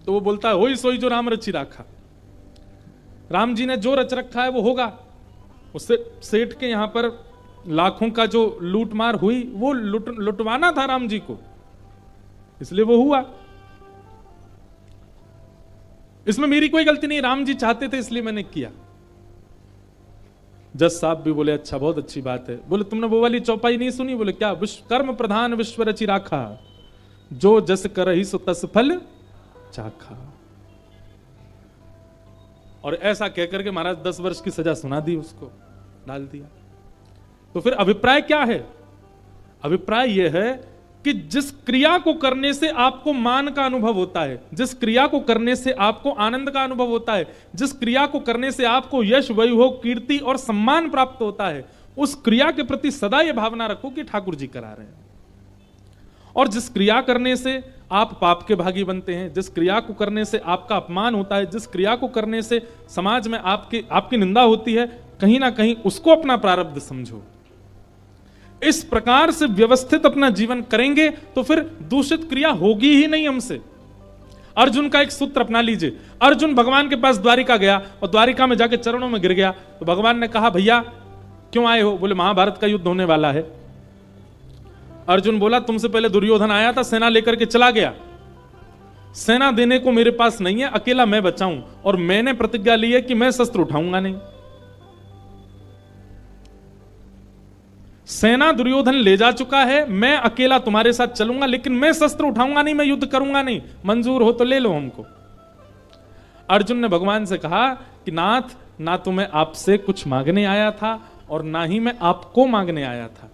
तो वो बोलता है होई सोई जो राम रचि राखा, राम जी ने जो रच रखा है वो होगा। उससे सेठ के यहां पर लाखों का जो लूटमार हुई वो लुटवाना था राम जी को, इसलिए वो हुआ। इसमें मेरी कोई गलती नहीं, राम जी चाहते थे इसलिए मैंने किया। जज साहब भी बोले अच्छा, बहुत अच्छी बात है। बोले तुमने वो वाली चौपाई नहीं सुनी? बोले क्या? विश्व कर्म प्रधान विश्व रचि राखा, जो जस करहि सो तस फल चाखा। और ऐसा कहकर के महाराज 10 वर्ष की सजा सुना दी, उसको डाल दिया। तो फिर अभिप्राय क्या है? अभिप्राय यह है कि जिस क्रिया को करने से आपको मान का अनुभव होता है, जिस क्रिया को करने से आपको आनंद का अनुभव होता है, जिस क्रिया को करने से आपको यश, वैभव, कीर्ति और सम्मान प्राप्त होता है, उस क्रिया के प्रति सदा यह भावना रखो कि ठाकुर जी करा रहे हैं। और जिस क्रिया करने से आप पाप के भागी बनते हैं, जिस क्रिया को करने से आपका अपमान होता है, जिस क्रिया को करने से समाज में आपकी निंदा होती है, कहीं ना कहीं उसको अपना प्रारब्ध समझो। इस प्रकार से व्यवस्थित अपना जीवन करेंगे तो फिर दूषित क्रिया होगी ही नहीं हमसे। अर्जुन का एक सूत्र अपना लीजिए। अर्जुन भगवान के पास द्वारिका गया और द्वारिका में जाके चरणों में गिर गया, तो भगवान ने कहा भैया क्यों आए हो? बोले महाभारत का युद्ध होने वाला है। अर्जुन बोला तुमसे पहले दुर्योधन आया था, सेना लेकर के चला गया, सेना देने को मेरे पास नहीं है, अकेला मैं बचाऊं, और मैंने प्रतिज्ञा ली है कि मैं शस्त्र उठाऊंगा नहीं। सेना दुर्योधन ले जा चुका है, मैं अकेला तुम्हारे साथ चलूंगा, लेकिन मैं शस्त्र उठाऊंगा नहीं, मैं युद्ध करूंगा नहीं, मंजूर हो तो ले लो हमको। अर्जुन ने भगवान से कहा कि नाथ, ना तो मैं आपसे कुछ मांगने आया था और ना ही मैं आपको मांगने आया था,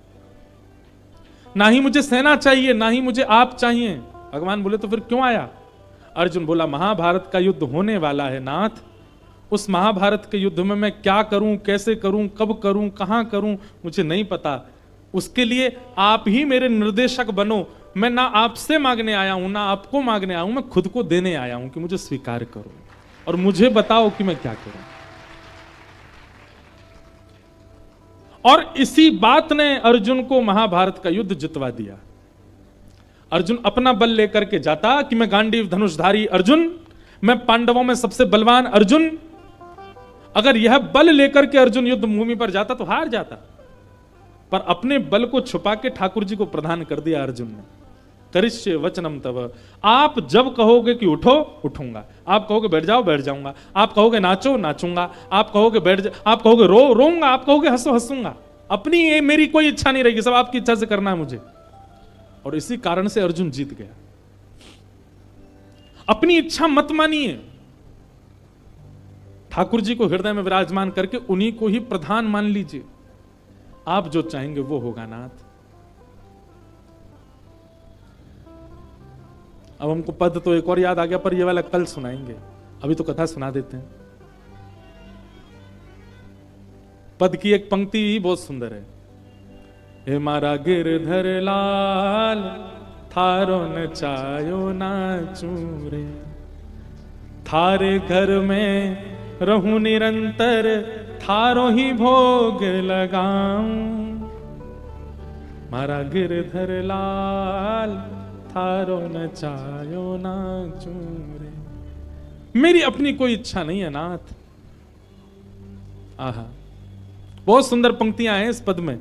ना ही मुझे सेना चाहिए, ना ही मुझे आप चाहिए। भगवान बोले तो फिर क्यों आया? अर्जुन बोला महाभारत का युद्ध होने वाला है नाथ, उस महाभारत के युद्ध में मैं क्या करूं, कैसे करूं, कब करूं, कहां करूं, मुझे नहीं पता। उसके लिए आप ही मेरे निर्देशक बनो। मैं ना आपसे मांगने आया हूं, ना आपको मांगने आया हूं, मैं खुद को देने आया हूं कि मुझे स्वीकार करो और मुझे बताओ कि मैं क्या करूं। और इसी बात ने अर्जुन को महाभारत का युद्ध जितवा दिया। अर्जुन अपना बल लेकर के जाता कि मैं गांडीव धनुषधारी अर्जुन, मैं पांडवों में सबसे बलवान अर्जुन। अगर यह बल लेकर के अर्जुन युद्ध भूमि पर जाता तो हार जाता, पर अपने बल को छुपा के ठाकुर जी को प्रदान कर दिया अर्जुन ने। करिष्ये वचनम तव, आप जब कहोगे कि उठो उठूंगा, आप कहोगे बैठ जाओ बैठ जाऊंगा, आप कहोगे नाचो नाचूंगा, आप कहोगे आप कहोगे रो रोऊंगा, आप कहोगे हंसो हंसूंगा। अपनी ये मेरी कोई इच्छा नहीं रहेगी, सब आपकी इच्छा से करना है मुझे। और इसी कारण से अर्जुन जीत गया। अपनी इच्छा मत मानिए, ठाकुर जी को हृदय में विराजमान करके उन्हीं को ही प्रधान मान लीजिए। आप जो चाहेंगे वो होगा नाथ। अब हमको पद तो एक और याद आ गया, पर ये वाला कल सुनाएंगे, अभी तो कथा सुना देते हैं। पद की एक पंक्ति ही बहुत सुंदर है। हे मारा गिरधर लाल थारो नचायो नाचू रे, थारे घर में रहूं निरंतर, थारो ही भोग लगाऊं। मारा गिरधर लाल थारो नचायो नाचू रे। मेरी अपनी कोई इच्छा नहीं है नाथ। आहा, बहुत सुंदर पंक्तियां हैं इस पद में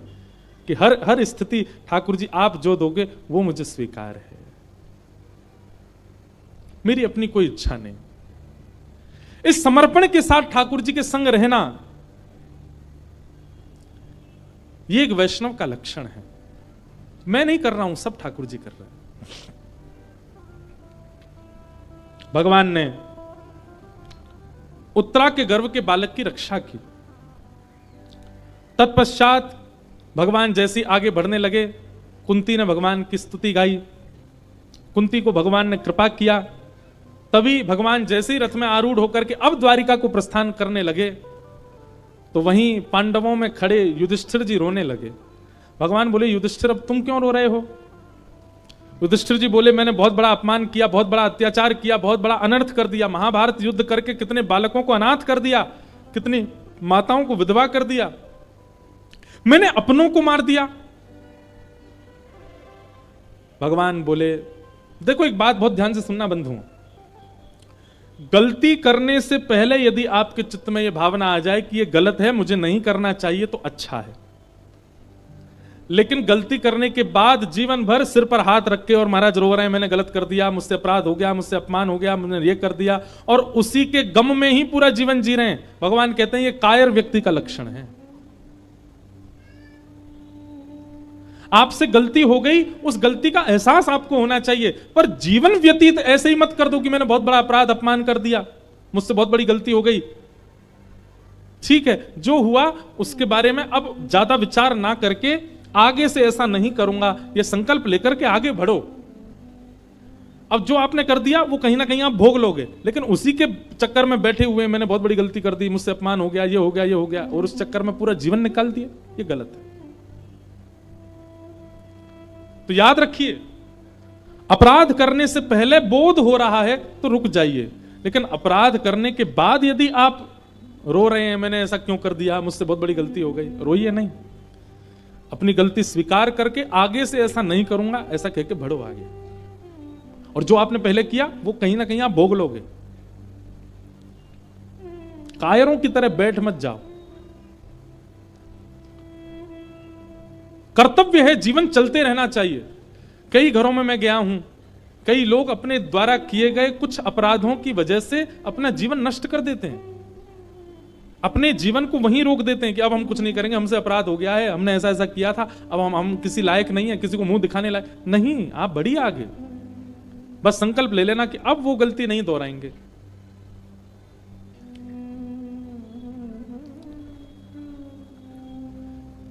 कि हर स्थिति ठाकुर जी आप जो दोगे वो मुझे स्वीकार है। मेरी अपनी कोई इच्छा नहीं। इस समर्पण के साथ ठाकुर जी के संग रहना, ये एक वैष्णव का लक्षण है। मैं नहीं कर रहा हूं, सब ठाकुर जी कर रहे हैं। भगवान ने उत्तरा के गर्भ के बालक की रक्षा की। तत्पश्चात भगवान जैसी आगे बढ़ने लगे, कुंती ने भगवान की स्तुति गाई, कुंती को भगवान ने कृपा किया। तभी भगवान जैसे ही रथ में आरूढ़ होकर के अब द्वारिका को प्रस्थान करने लगे, तो वहीं पांडवों में खड़े युधिष्ठिर जी रोने लगे। भगवान बोले, युधिष्ठिर अब तुम क्यों रो रहे हो? युधिष्ठिर जी बोले, मैंने बहुत बड़ा अपमान किया, बहुत बड़ा अत्याचार किया, बहुत बड़ा अनर्थ कर दिया। महाभारत युद्ध करके कितने बालकों को अनाथ कर दिया, कितनी माताओं को विधवा कर दिया, मैंने अपनों को मार दिया। भगवान बोले, देखो एक बात बहुत ध्यान से सुनना बंधुओं, गलती करने से पहले यदि आपके चित्त में यह भावना आ जाए कि यह गलत है, मुझे नहीं करना चाहिए, तो अच्छा है। लेकिन गलती करने के बाद जीवन भर सिर पर हाथ रख के और महाराज रो रहे हैं, मैंने गलत कर दिया, मुझसे अपराध हो गया, मुझसे अपमान हो गया, मैंने ये कर दिया, और उसी के गम में ही पूरा जीवन जी रहे हैं, भगवान कहते हैं ये कायर व्यक्ति का लक्षण है। आपसे गलती हो गई, उस गलती का एहसास आपको होना चाहिए, पर जीवन व्यतीत ऐसे ही मत कर दो कि मैंने बहुत बड़ा अपराध अपमान कर दिया, मुझसे बहुत बड़ी गलती हो गई। ठीक है, जो हुआ उसके बारे में अब ज्यादा विचार ना करके आगे से ऐसा नहीं करूंगा, यह संकल्प लेकर के आगे बढ़ो। अब जो आपने कर दिया वो कहीं ना कहीं आप भोग लोगे, लेकिन उसी के चक्कर में बैठे हुए मैंने बहुत बड़ी गलती कर दी, मुझसे अपमान हो गया, ये हो गया, ये हो गया, और उस चक्कर में पूरा जीवन निकाल दिया, ये गलत है। तो याद रखिए, अपराध करने से पहले बोध हो रहा है तो रुक जाइए, लेकिन अपराध करने के बाद यदि आप रो रहे हैं, मैंने ऐसा क्यों कर दिया, मुझसे बहुत बड़ी गलती हो गई, रोइए नहीं। अपनी गलती स्वीकार करके आगे से ऐसा नहीं करूंगा ऐसा कह के बढ़ो आगे, और जो आपने पहले किया वो कहीं ना कहीं आप भोग लोगे। कायरों की तरह बैठ मत जाओ। कर्तव्य है, जीवन चलते रहना चाहिए। कई घरों में मैं गया हूं, कई लोग अपने द्वारा किए गए कुछ अपराधों की वजह से अपना जीवन नष्ट कर देते हैं, अपने जीवन को वहीं रोक देते हैं कि अब हम कुछ नहीं करेंगे, हमसे अपराध हो गया है, हमने ऐसा ऐसा किया था, अब हम किसी लायक नहीं है, किसी को मुंह दिखाने लायक नहीं। आप बढ़िए आगे, बस संकल्प ले लेना कि अब वो गलती नहीं दोहराएंगे।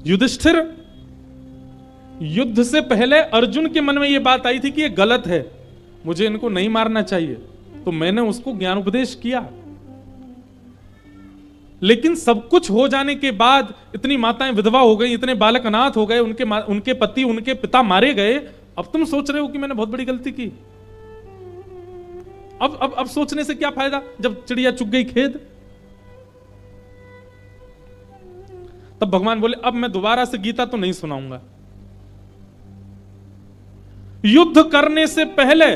युधिष्ठिर, युद्ध से पहले अर्जुन के मन में यह बात आई थी कि यह गलत है, मुझे इनको नहीं मारना चाहिए, तो मैंने उसको ज्ञान उपदेश किया। लेकिन सब कुछ हो जाने के बाद, इतनी माताएं विधवा हो गई, इतने बालक अनाथ हो गए, उनके पति, उनके पिता मारे गए, अब तुम सोच रहे हो कि मैंने बहुत बड़ी गलती की। अब सोचने से क्या फायदा, जब चिड़िया चुग गई खेत। तब भगवान बोले, अब मैं दोबारा से गीता तो नहीं सुनाऊंगा। युद्ध करने से पहले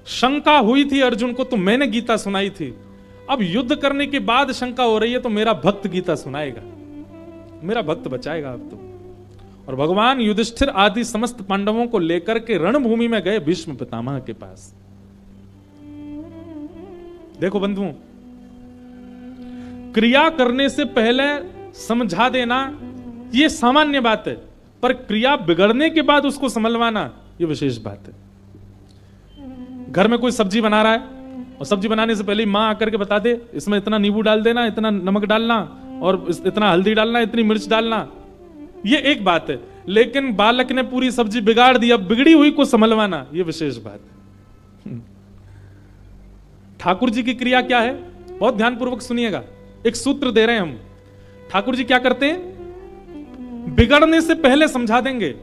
शंका हुई थी अर्जुन को तो मैंने गीता सुनाई थी, अब युद्ध करने के बाद शंका हो रही है तो मेरा भक्त गीता सुनाएगा, मेरा भक्त बचाएगा अब तो। और भगवान युधिष्ठिर आदि समस्त पांडवों को लेकर के रणभूमि में गए भीष्म पितामह के पास। देखो बंधुओं, क्रिया करने से पहले समझा देना ये सामान्य बात है, पर क्रिया बिगड़ने के बाद उसको संभलवाना ये विशेष बात है। घर में कोई सब्जी बना रहा है और सब्जी बनाने से पहले माँ आकर के बता दे इसमें इतना नींबू डाल देना, इतना नमक डालना और इतना हल्दी डालना, इतनी मिर्च डालना, ये एक बात है। लेकिन बालक ने पूरी सब्जी बिगाड़ दी, अब बिगड़ी हुई को संभलवाना, ये विशेष बात है। ठाकुर जी की क्रिया क्या है, बहुत ध्यानपूर्वक सुनिएगा। एक सूत्र दे रहे हैं हम। ठाकुर जी क्या करते हैं, बिगड़ने से पहले समझा देंगे,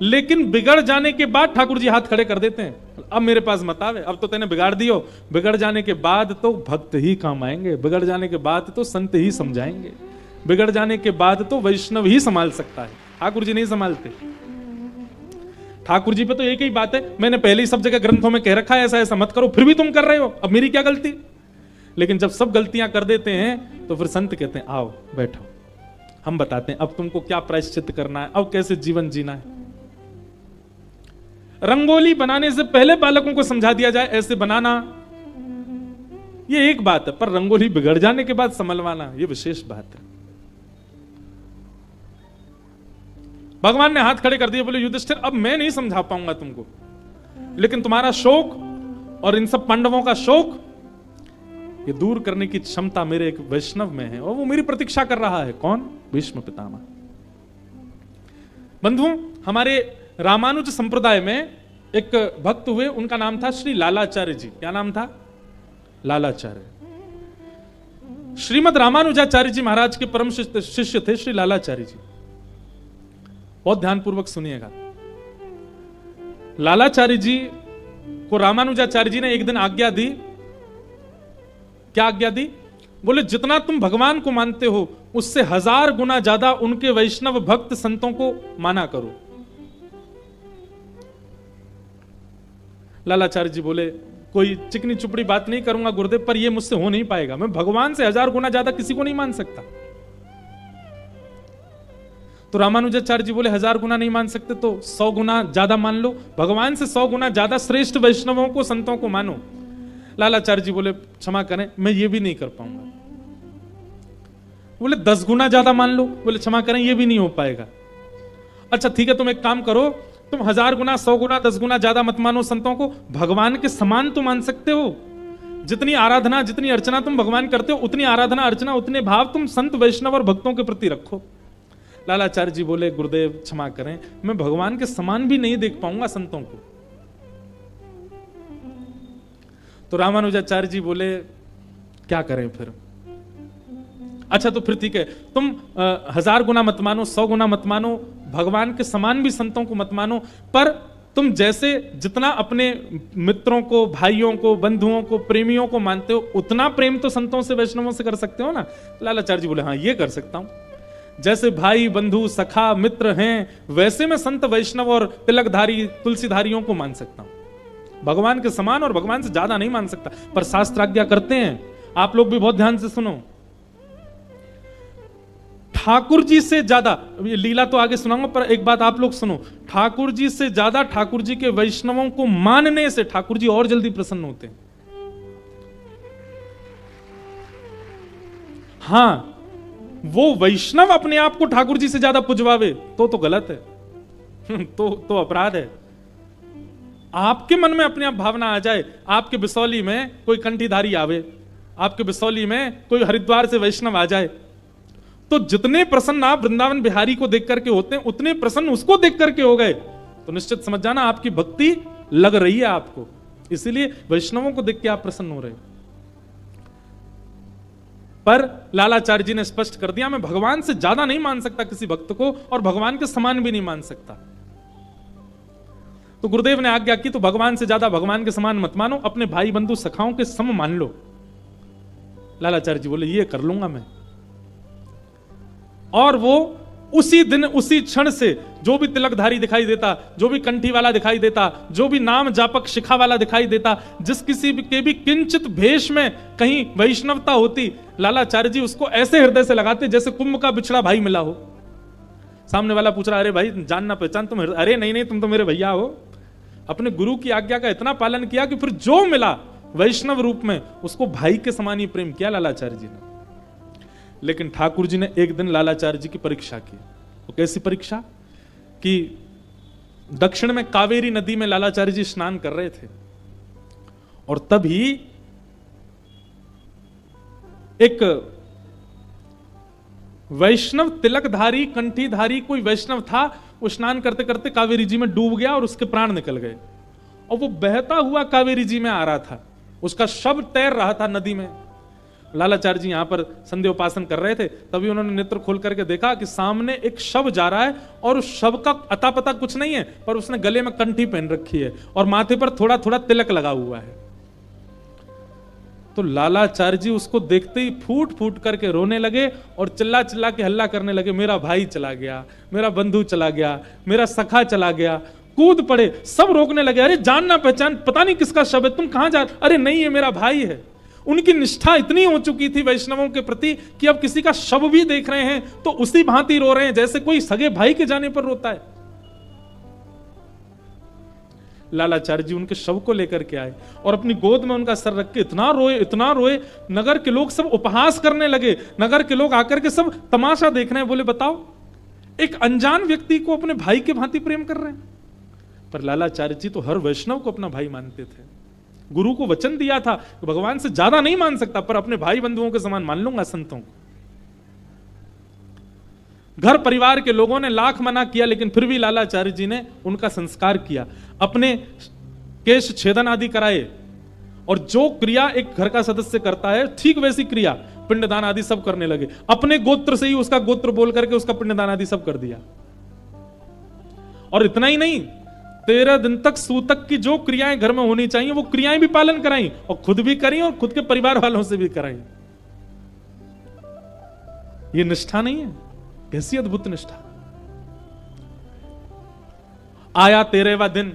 लेकिन बिगड़ जाने के बाद ठाकुर जी हाथ खड़े कर देते हैं, अब मेरे पास मत आवे, अब तो तेने बिगाड़ दियो। बिगड़ जाने के बाद तो भक्त ही काम आएंगे, बिगड़ जाने के बाद तो संत ही समझाएंगे, बिगड़ जाने के बाद तो वैष्णव ही संभाल सकता है, ठाकुर जी नहीं संभालते। ठाकुर जी पे तो एक ही बात है, मैंने पहले ही सब जगह ग्रंथों में कह रखा है ऐसा ऐसा मत करो, फिर भी तुम कर रहे हो, अब मेरी क्या गलती। लेकिन जब सब गलतियां कर देते हैं तो फिर संत कहते हैं आओ बैठो, हम बताते हैं अब तुमको क्या प्रायश्चित करना है, अब कैसे जीवन जीना है। रंगोली बनाने से पहले बालकों को समझा दिया जाए ऐसे बनाना, ये एक बात है, पर रंगोली बिगड़ जाने के बाद संभलवाना ये विशेष बात है। भगवान ने हाथ खड़े कर दिए, बोले युधिष्ठिर अब मैं नहीं समझा पाऊंगा तुमको, लेकिन तुम्हारा शोक और इन सब पांडवों का शोक ये दूर करने की क्षमता मेरे एक वैष्णव में है, और वो मेरी प्रतीक्षा कर रहा है। कौन? भीष्म पितामह। बंधु, हमारे रामानुज संप्रदाय में एक भक्त हुए, उनका नाम था श्री लालाचार्य जी। क्या नाम था? लालाचार्य। श्रीमद रामानुजाचार्य जी महाराज के परम शिष्य थे श्री लालाचार्य जी। बहुत ध्यानपूर्वक सुनिएगा। लालाचार्य जी को रामानुजाचार्य जी ने एक दिन आज्ञा दी। क्या आज्ञा दी? बोले जितना तुम भगवान को मानते हो उससे 1000 गुना ज्यादा उनके वैष्णव भक्त संतों को माना करो। लालाचार्य जी बोले कोई चिकनी चुपड़ी बात नहीं करूंगा गुरुदेव, पर यह मुझसे हो नहीं पाएगा, मैं भगवान से 1000 गुना ज्यादा किसी को नहीं मान सकता। तो रामानुजाचार्य जी बोले 1000 गुना नहीं मान सकते तो 100 गुना ज्यादा मान लो, भगवान से 100 गुना ज्यादा श्रेष्ठ वैष्णवों को संतों को मानो। लालाचार्य जी बोले क्षमा करें मैं ये भी नहीं कर पाऊंगा। बोले 10 गुना ज्यादा मान लो। बोले क्षमा करें ये भी नहीं हो पाएगा। अच्छा ठीक है, तुम एक काम करो, तुम 1000 गुना 100 गुना 10 गुना ज्यादा मत मानो संतों को, भगवान के समान तो मान सकते हो। जितनी आराधना जितनी अर्चना तुम भगवान करते हो उतनी आराधना अर्चना उतने भाव तुम संत वैष्णव और भक्तों के प्रति रखो। लालाचार्य जी बोले गुरुदेव क्षमा करें, मैं भगवान के समान भी नहीं देख पाऊंगा संतों को। तो रामानुजाचार्य जी बोले क्या करें फिर? अच्छा तो फिर ठीक है, तुम 1000 गुना मत मानो, 100 गुना मत मानो, भगवान के समान भी संतों को मत मानो, पर तुम जैसे जितना अपने मित्रों को, भाइयों को, बंधुओं को, प्रेमियों को मानते हो उतना प्रेम तो संतों से वैष्णवों से कर सकते हो ना। लालाचार्य जी बोले हाँ ये कर सकता हूं। जैसे भाई बंधु सखा मित्र हैं वैसे मैं संत वैष्णव और तिलकधारी तुलसीधारियों को मान सकता हूं। भगवान के समान और भगवान से ज्यादा नहीं मान सकता, पर शास्त्र आज्ञा करते हैं। आप लोग भी बहुत ध्यान से सुनो, ठाकुर जी से ज्यादा, ये लीला तो आगे सुनाऊंगा, पर एक बात आप लोग सुनो, ठाकुर जी से ज्यादा ठाकुर जी के वैष्णवों को मानने से ठाकुर जी और जल्दी प्रसन्न होते हैं। हां, वो वैष्णव अपने आप को ठाकुर जी से ज्यादा पुजवावे तो गलत है, तो अपराध है। आपके मन में अपने आप भावना आ जाए, आपके बिसौली में कोई कंठीधारी आवे, आपके बिसौली में कोई हरिद्वार से वैष्णव आ जाए, तो जितने प्रसन्न आप वृंदावन बिहारी को देख करके होते हैं उतने प्रसन्न उसको देख करके हो गए, तो निश्चित समझ जाना आपकी भक्ति लग रही है आपको, इसीलिए वैष्णवों को देख के आप प्रसन्न हो रहे हो। पर लालाचार्य जी ने स्पष्ट कर दिया मैं भगवान से ज्यादा नहीं मान सकता किसी भक्त को और भगवान के समान भी नहीं मान सकता। तो गुरुदेव ने आज्ञा की तो भगवान से ज्यादा भगवान के समान मत मानो, अपने भाई बंधु सखाओं के सम मान लो। लालाचार्य जी बोले ये कर लूंगा मैं। और वो उसी दिन उसी क्षण से जो भी तिलकधारी दिखाई देता, जो भी कंठी वाला दिखाई देता, जो भी नाम जापक शिखा वाला दिखाई देता, जिस किसी के भी किंचित भेष में कहीं वैष्णवता होती, लालाचार्य जी उसको ऐसे हृदय से लगाते जैसे कुंभ का बिछड़ा भाई मिला हो। सामने वाला पूछ रहा अरे भाई जानना पहचान तुम? अरे नहीं तुम तो मेरे भैया हो। अपने गुरु की आज्ञा का इतना पालन किया कि फिर जो मिला वैष्णव रूप में उसको भाई के समान ही प्रेम किया लालाचार्य जी ने। लेकिन ठाकुर जी ने एक दिन लालाचार्य जी की परीक्षा की। वो कैसी परीक्षा? कि दक्षिण में कावेरी नदी में लालाचार्य जी स्नान कर रहे थे और तभी एक वैष्णव तिलकधारी कंठीधारी कोई वैष्णव था, वो स्नान करते करते कावेरी जी में डूब गया और उसके प्राण निकल गए और वो बहता हुआ कावेरी जी में आ रहा था, उसका शव तैर रहा था नदी में। लालाचार्य जी यहां पर संध्या उपासन कर रहे थे, तभी उन्होंने नेत्र खोल करके देखा कि सामने एक शव जा रहा है और उस शव का अता पता कुछ नहीं है, पर उसने गले में कंठी पहन रखी है और माथे पर थोड़ा थोड़ा तिलक लगा हुआ है। तो लालाचार्य जी उसको देखते ही फूट फूट करके रोने लगे और चिल्ला चिल्ला के हल्ला करने लगे, मेरा भाई चला गया, मेरा बंधु चला गया, मेरा सखा चला गया। कूद पड़े, सब रोकने लगे, अरे जान ना पहचान, पता नहीं किसका शव है, तुम कहां जा, अरे नहीं ये मेरा भाई है। उनकी निष्ठा इतनी हो चुकी थी वैष्णवों के प्रति कि अब किसी का शव भी देख रहे हैं तो उसी भांति रो रहे हैं जैसे कोई सगे भाई के जाने पर रोता है। लालाचार्य जी उनके शव को लेकर के आए और अपनी गोद में उनका सर रख के इतना रोए, नगर के लोग सब उपहास करने लगे, नगर के लोग आकर के सब तमाशा देख रहे हैं। बोले बताओ, एक अनजान व्यक्ति को अपने भाई के भांति प्रेम कर रहे हैं। पर लालाचार्य जी तो हर वैष्णव को अपना भाई मानते थे, गुरु को वचन दिया था कि भगवान से ज्यादा नहीं मान सकता पर अपने भाई बंधुओं के समान मान लूंगा संतों को। घर परिवार के लोगों ने लाख मना किया लेकिन फिर भी लालाचार्य जी ने उनका संस्कार किया, अपने केश छेदन आदि कराए और जो क्रिया एक घर का सदस्य करता है ठीक वैसी क्रिया पिंडदान आदि सब करने लगे। अपने गोत्र से ही उसका गोत्र बोल करके उसका पिंडदान आदि सब कर दिया। और इतना ही नहीं, 13 दिन तक सूतक की जो क्रियाएं घर में होनी चाहिए वो क्रियाएं भी पालन कराई और खुद भी करी और खुद के परिवार वालों से भी कराई। ये निष्ठा नहीं है? कैसी अद्भुत निष्ठा। आया 13वां दिन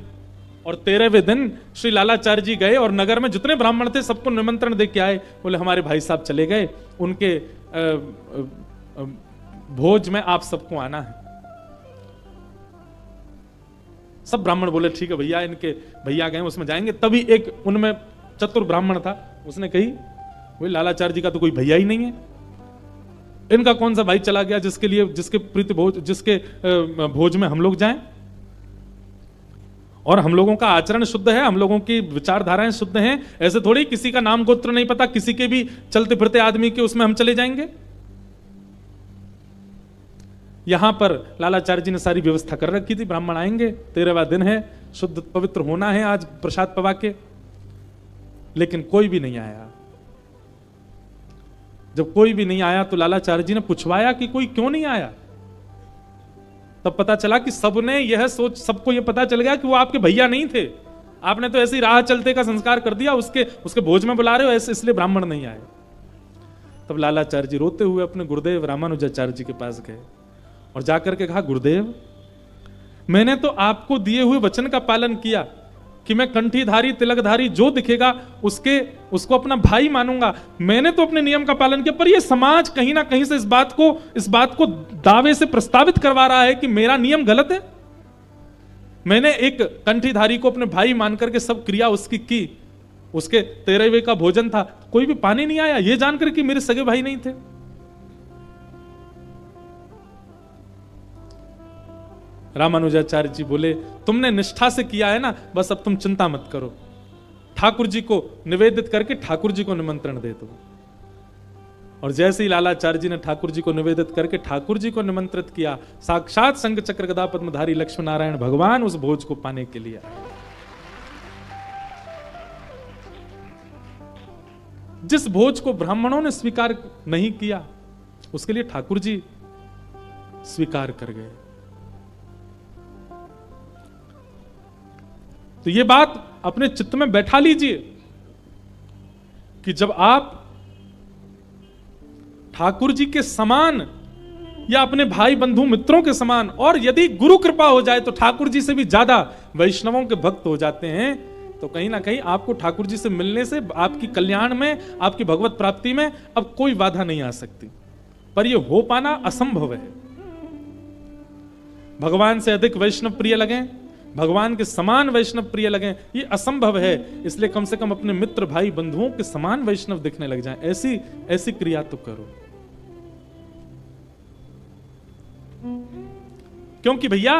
और 13वें दिन श्री लालाचार्य जी गए और नगर में जितने ब्राह्मण थे सबको निमंत्रण दे के आए। बोले हमारे भाई साहब चले गए, उनके भोज में आप सबको आना है। सब ब्राह्मण बोले ठीक है भैया, इनके भैया गए उसमें जाएंगे। तभी एक उनमें चतुर ब्राह्मण था, उसने कही बोले लालाचार्य जी का तो कोई भैया ही नहीं है, इनका कौन सा भाई चला गया जिसके प्रीति भोज, जिसके भोज में हम लोग जाएं। और हम लोगों का आचरण शुद्ध है, हम लोगों की विचारधाराएं शुद्ध हैं, ऐसे थोड़ी किसी का नाम गोत्र नहीं पता, किसी के भी चलते फिरते आदमी के उसमें हम चले जाएंगे। यहां पर लालाचार्य जी ने सारी व्यवस्था कर रखी थी, ब्राह्मण आएंगे, 13वां दिन है, शुद्ध पवित्र होना है आज प्रसाद पवा के। लेकिन कोई भी नहीं आया। जब कोई भी नहीं आया तो लालाचार्य जी ने पूछवाया कि कोई क्यों नहीं आया। तब पता चला कि सबने यह सोच, सबको यह पता चल गया कि वो आपके भैया नहीं थे, आपने तो ऐसे ही राह चलते का संस्कार कर दिया, उसके भोज में बुला रहे हो ऐसे, इसलिए ब्राह्मण नहीं आए। तब लालाचार्य जी रोते हुए अपने गुरुदेव रामानुजाचार्य जी के पास गए और जाकर के कहा, गुरुदेव मैंने तो आपको दिए हुए वचन का पालन किया कि मैं कंठीधारी तिलकधारी जो दिखेगा उसको अपना भाई मानूंगा, मैंने तो अपने नियम का पालन किया, पर यह समाज कहीं ना कहीं से इस बात को दावे से प्रस्तावित करवा रहा है कि मेरा नियम गलत है। मैंने एक कंठीधारी को अपने भाई मान करके सब क्रिया उसकी की, उसके 13वें का भोजन था, कोई भी पानी नहीं आया, यह जानकर कि मेरे सगे भाई नहीं थे। रामानुजाचार्य जी बोले, तुमने निष्ठा से किया है ना, बस अब तुम चिंता मत करो, ठाकुर जी को निवेदित करके ठाकुर जी को निमंत्रण दे दो। और जैसे ही लालाचार्य जी ने ठाकुर जी को निवेदित करके ठाकुर जी को निमंत्रित किया, साक्षात शंख चक्र गदा पद्मधारी लक्ष्मण नारायण भगवान उस भोज को पाने के लिए आए। जिस भोज को ब्राह्मणों ने स्वीकार नहीं किया उसके लिए ठाकुर जी स्वीकार कर गए। तो ये बात अपने चित्त में बैठा लीजिए कि जब आप ठाकुर जी के समान या अपने भाई बंधु मित्रों के समान, और यदि गुरु कृपा हो जाए तो ठाकुर जी से भी ज्यादा वैष्णवों के भक्त हो जाते हैं, तो कहीं ना कहीं आपको ठाकुर जी से मिलने से आपकी कल्याण में, आपकी भगवत प्राप्ति में अब कोई बाधा नहीं आ सकती। पर यह हो पाना असंभव है। भगवान से अधिक वैष्णव प्रिय लगे, भगवान के समान वैष्णव प्रिय लगे, ये असंभव है। इसलिए कम से कम अपने मित्र भाई बंधुओं के समान वैष्णव दिखने लग जाएं, ऐसी क्रिया तो करो। क्योंकि भैया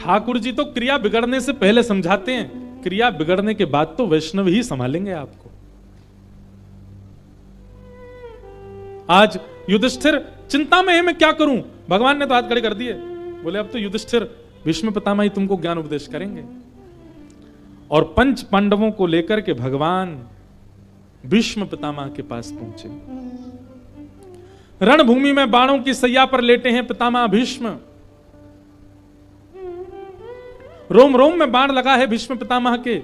ठाकुर जी तो क्रिया बिगड़ने से पहले समझाते हैं, क्रिया बिगड़ने के बाद तो वैष्णव ही संभालेंगे आपको। आज युधिष्ठिर चिंता में है, मैं क्या करूं? भगवान ने तो हाथ खड़े कर दिए, बोले अब तो युधिष्ठिर भीष्म पितामह ही तुमको ज्ञान उपदेश करेंगे। और पंच पांडवों को लेकर के भगवान भीष्म पितामह के पास पहुंचे। रणभूमि में बाणों की सैया पर लेटे हैं पितामह भीष्म। रोम रोम में बाण लगा है भीष्म पितामह के।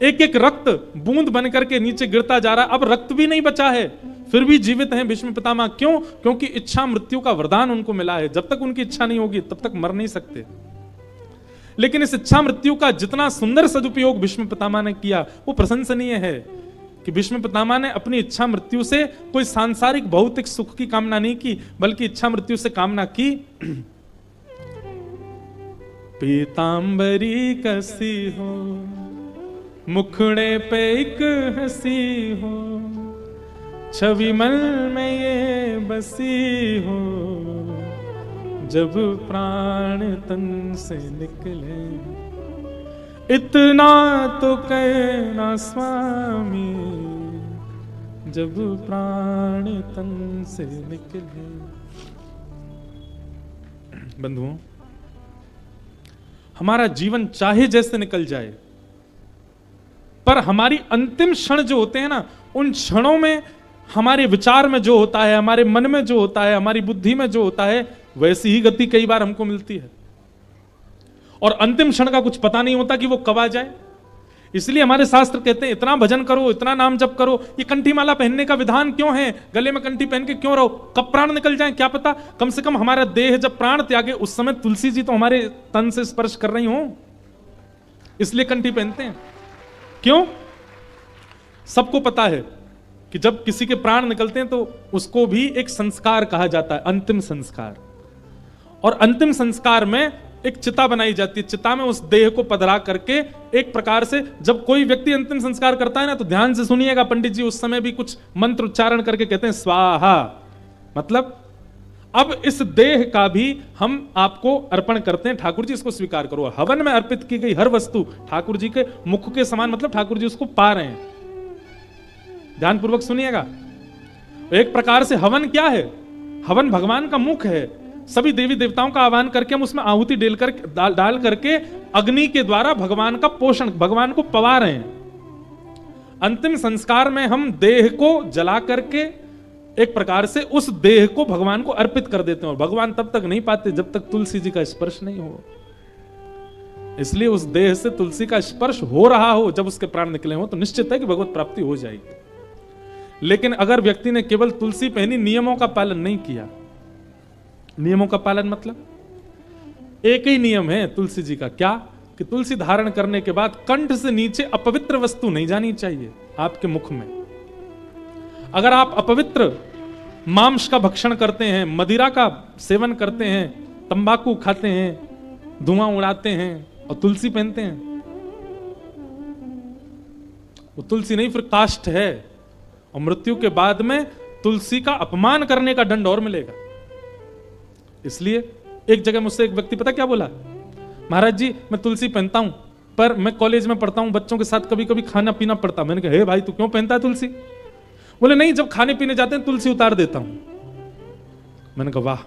एक एक रक्त बूंद बनकर के नीचे गिरता जा रहा है। अब रक्त भी नहीं बचा है, फिर भी जीवित हैं भीष्म पितामह। क्यों? क्योंकि इच्छा मृत्यु का वरदान उनको मिला है। जब तक उनकी इच्छा नहीं होगी तब तक मर नहीं सकते। लेकिन इस इच्छा मृत्यु का जितना सुंदर सदुपयोग भीष्म पितामह ने किया वो प्रशंसनीय है कि भीष्म पितामह ने अपनी इच्छा मृत्यु से कोई सांसारिक भौतिक सुख की कामना नहीं की, बल्कि इच्छा मृत्यु से कामना की पीतांबरी कसी हो, मुखड़े पे एक हंसी हो, छवि मन में ये बसी हो, जब प्राण तन से निकले, इतना तो कहना स्वामी, जब प्राण तन से निकले। बंधुओं, हमारा जीवन चाहे जैसे निकल जाए, पर हमारी अंतिम क्षण जो होते हैं ना, उन क्षणों में हमारे विचार में जो होता है, हमारे मन में जो होता है, हमारी बुद्धि में जो होता है, वैसी ही गति कई बार हमको मिलती है। और अंतिम क्षण का कुछ पता नहीं होता कि वो कब आ जाए। इसलिए हमारे शास्त्र कहते हैं इतना भजन करो, इतना नाम जप करो। ये कंठी माला पहनने का विधान क्यों है? गले में कंठी पहन के क्यों रहो? कब प्राण निकल जाए क्या पता। कम से कम हमारा देह जब प्राण त्यागे उस समय तुलसी जी तो हमारे तन से स्पर्श कर रही हो, इसलिए कंठी पहनते हैं। क्यों? सबको पता है कि जब किसी के प्राण निकलते हैं तो उसको भी एक संस्कार कहा जाता है, अंतिम संस्कार। और अंतिम संस्कार में एक चिता बनाई जाती है। चिता में उस देह को पधरा करके एक प्रकार से जब कोई व्यक्ति अंतिम संस्कार करता है ना, तो ध्यान से सुनिएगा, पंडित जी उस समय भी कुछ मंत्र उच्चारण करके कहते हैं स्वाहा, मतलब अब इस देह का भी हम आपको अर्पण करते हैं, ठाकुर जी इसको स्वीकार करो। हवन में अर्पित की गई हर वस्तु ठाकुर जी के मुख के समान, मतलब ठाकुर जी उसको पा रहे हैं। ध्यानपूर्वक सुनिएगा। एक प्रकार से हवन क्या है? हवन भगवान का मुख है। सभी देवी देवताओं का आह्वान करके हम उसमें आहुति डाल करके अग्नि के द्वारा भगवान का पोषण, भगवान को पवा रहे हैं। अंतिम संस्कार में हम देह को जला करके एक प्रकार से उस देह को भगवान को अर्पित कर देते हैं। और भगवान तब तक नहीं पाते जब तक तुलसी जी का स्पर्श नहीं हो। इसलिए उस देह से तुलसी का स्पर्श हो रहा हो जब उसके प्राण निकले हो, तो निश्चित है कि भगवत प्राप्ति हो जाएगी। लेकिन अगर व्यक्ति ने केवल तुलसी पहनी, नियमों का पालन नहीं किया, नियमों का पालन मतलब एक ही नियम है तुलसी जी का, क्या? कि तुलसी धारण करने के बाद कंठ से नीचे अपवित्र वस्तु नहीं जानी चाहिए आपके मुख में। अगर आप अपवित्र मांस का भक्षण करते हैं, मदिरा का सेवन करते हैं, तंबाकू खाते हैं, धुआं उड़ाते हैं और तुलसी पहनते हैं, वो तुलसी नहीं, फिर काष्ठ है। और मृत्यु के बाद में तुलसी का अपमान करने का दंड और मिलेगा। इसलिए एक जगह मुझसे एक व्यक्ति पता क्या बोला, महाराज जी मैं तुलसी पहनता हूं, पर मैं कॉलेज में पढ़ता हूं, बच्चों के साथ कभी कभी खाना पीना पड़ता। मैंने कहा हे भाई तू क्यों पहनता है तुलसी? बोले नहीं, जब खाने पीने जाते हैं तुलसी उतार देता हूं। मैंने कहा वाह,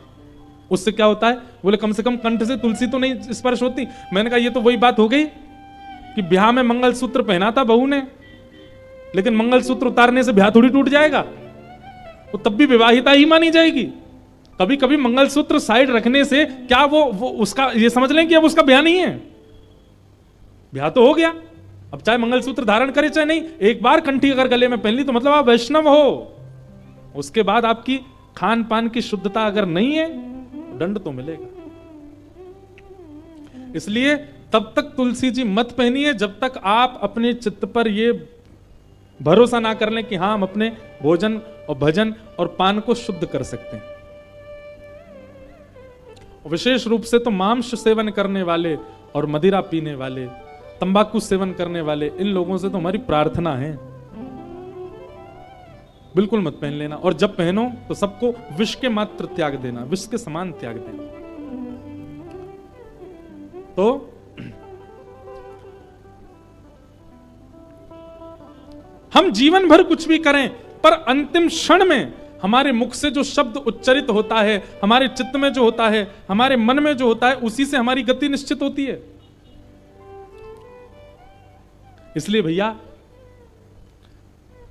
उससे क्या होता है? बोले कम से कम कंठ से तुलसी तो नहीं स्पर्श होती। मैंने कहा ये तो वही बात हो गई कि ब्याह में मंगलसूत्र पहना था बहू ने, लेकिन मंगलसूत्र उतारने से ब्याह थोड़ी टूट जाएगा, वो तब भी विवाहिता ही मानी जाएगी। कभी कभी मंगलसूत्र साइड रखने से क्या वो उसका ये समझ लें कि अब उसका ब्याह नहीं है, ब्याह तो हो गया। अब चाहे मंगलसूत्र धारण करे चाहे नहीं, एक बार कंठी अगर गले में पहन ली तो मतलब आप वैष्णव हो। उसके बाद आपकी खान पान की शुद्धता अगर नहीं है, दंड तो मिलेगा। इसलिए तब तक तुलसी जी मत पहनिए जब तक आप अपने चित्त पर ये भरोसा ना कर लें कि हाँ हम अपने भोजन और भजन और पान को शुद्ध कर सकते हैं। विशेष रूप से तो मांस सेवन करने वाले और मदिरा पीने वाले, तंबाकू सेवन करने वाले, इन लोगों से तो हमारी प्रार्थना है बिल्कुल मत पहन लेना, और जब पहनो तो सबको विष के मात्र त्याग देना, विष के समान त्याग देना। तो हम जीवन भर कुछ भी करें, पर अंतिम क्षण में हमारे मुख से जो शब्द उच्चरित होता है, हमारे चित्त में जो होता है, हमारे मन में जो होता है, उसी से हमारी गति निश्चित होती है। इसलिए भैया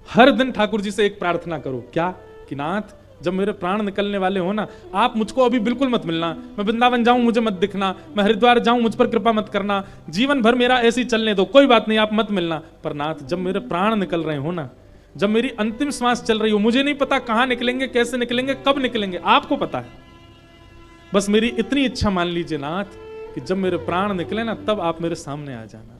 हर दिन ठाकुर जी से एक प्रार्थना करो, क्या कि नाथ जब मेरे प्राण निकलने वाले हो ना, आप मुझको अभी बिल्कुल मत मिलना, मैं वृंदावन जाऊं मुझे मत दिखना, मैं हरिद्वार जाऊं मुझ पर कृपा मत करना, जीवन भर मेरा ऐसे ही चलने दो, कोई बात नहीं, आप मत मिलना। पर नाथ जब मेरे प्राण निकल रहे हो ना, जब मेरी अंतिम श्वास चल रही हो, मुझे नहीं पता कहां निकलेंगे, कैसे निकलेंगे, कब निकलेंगे, आपको पता है, बस मेरी इतनी इच्छा मान लीजिए नाथ कि जब मेरे प्राण निकले ना, तब आप मेरे सामने आ जाना।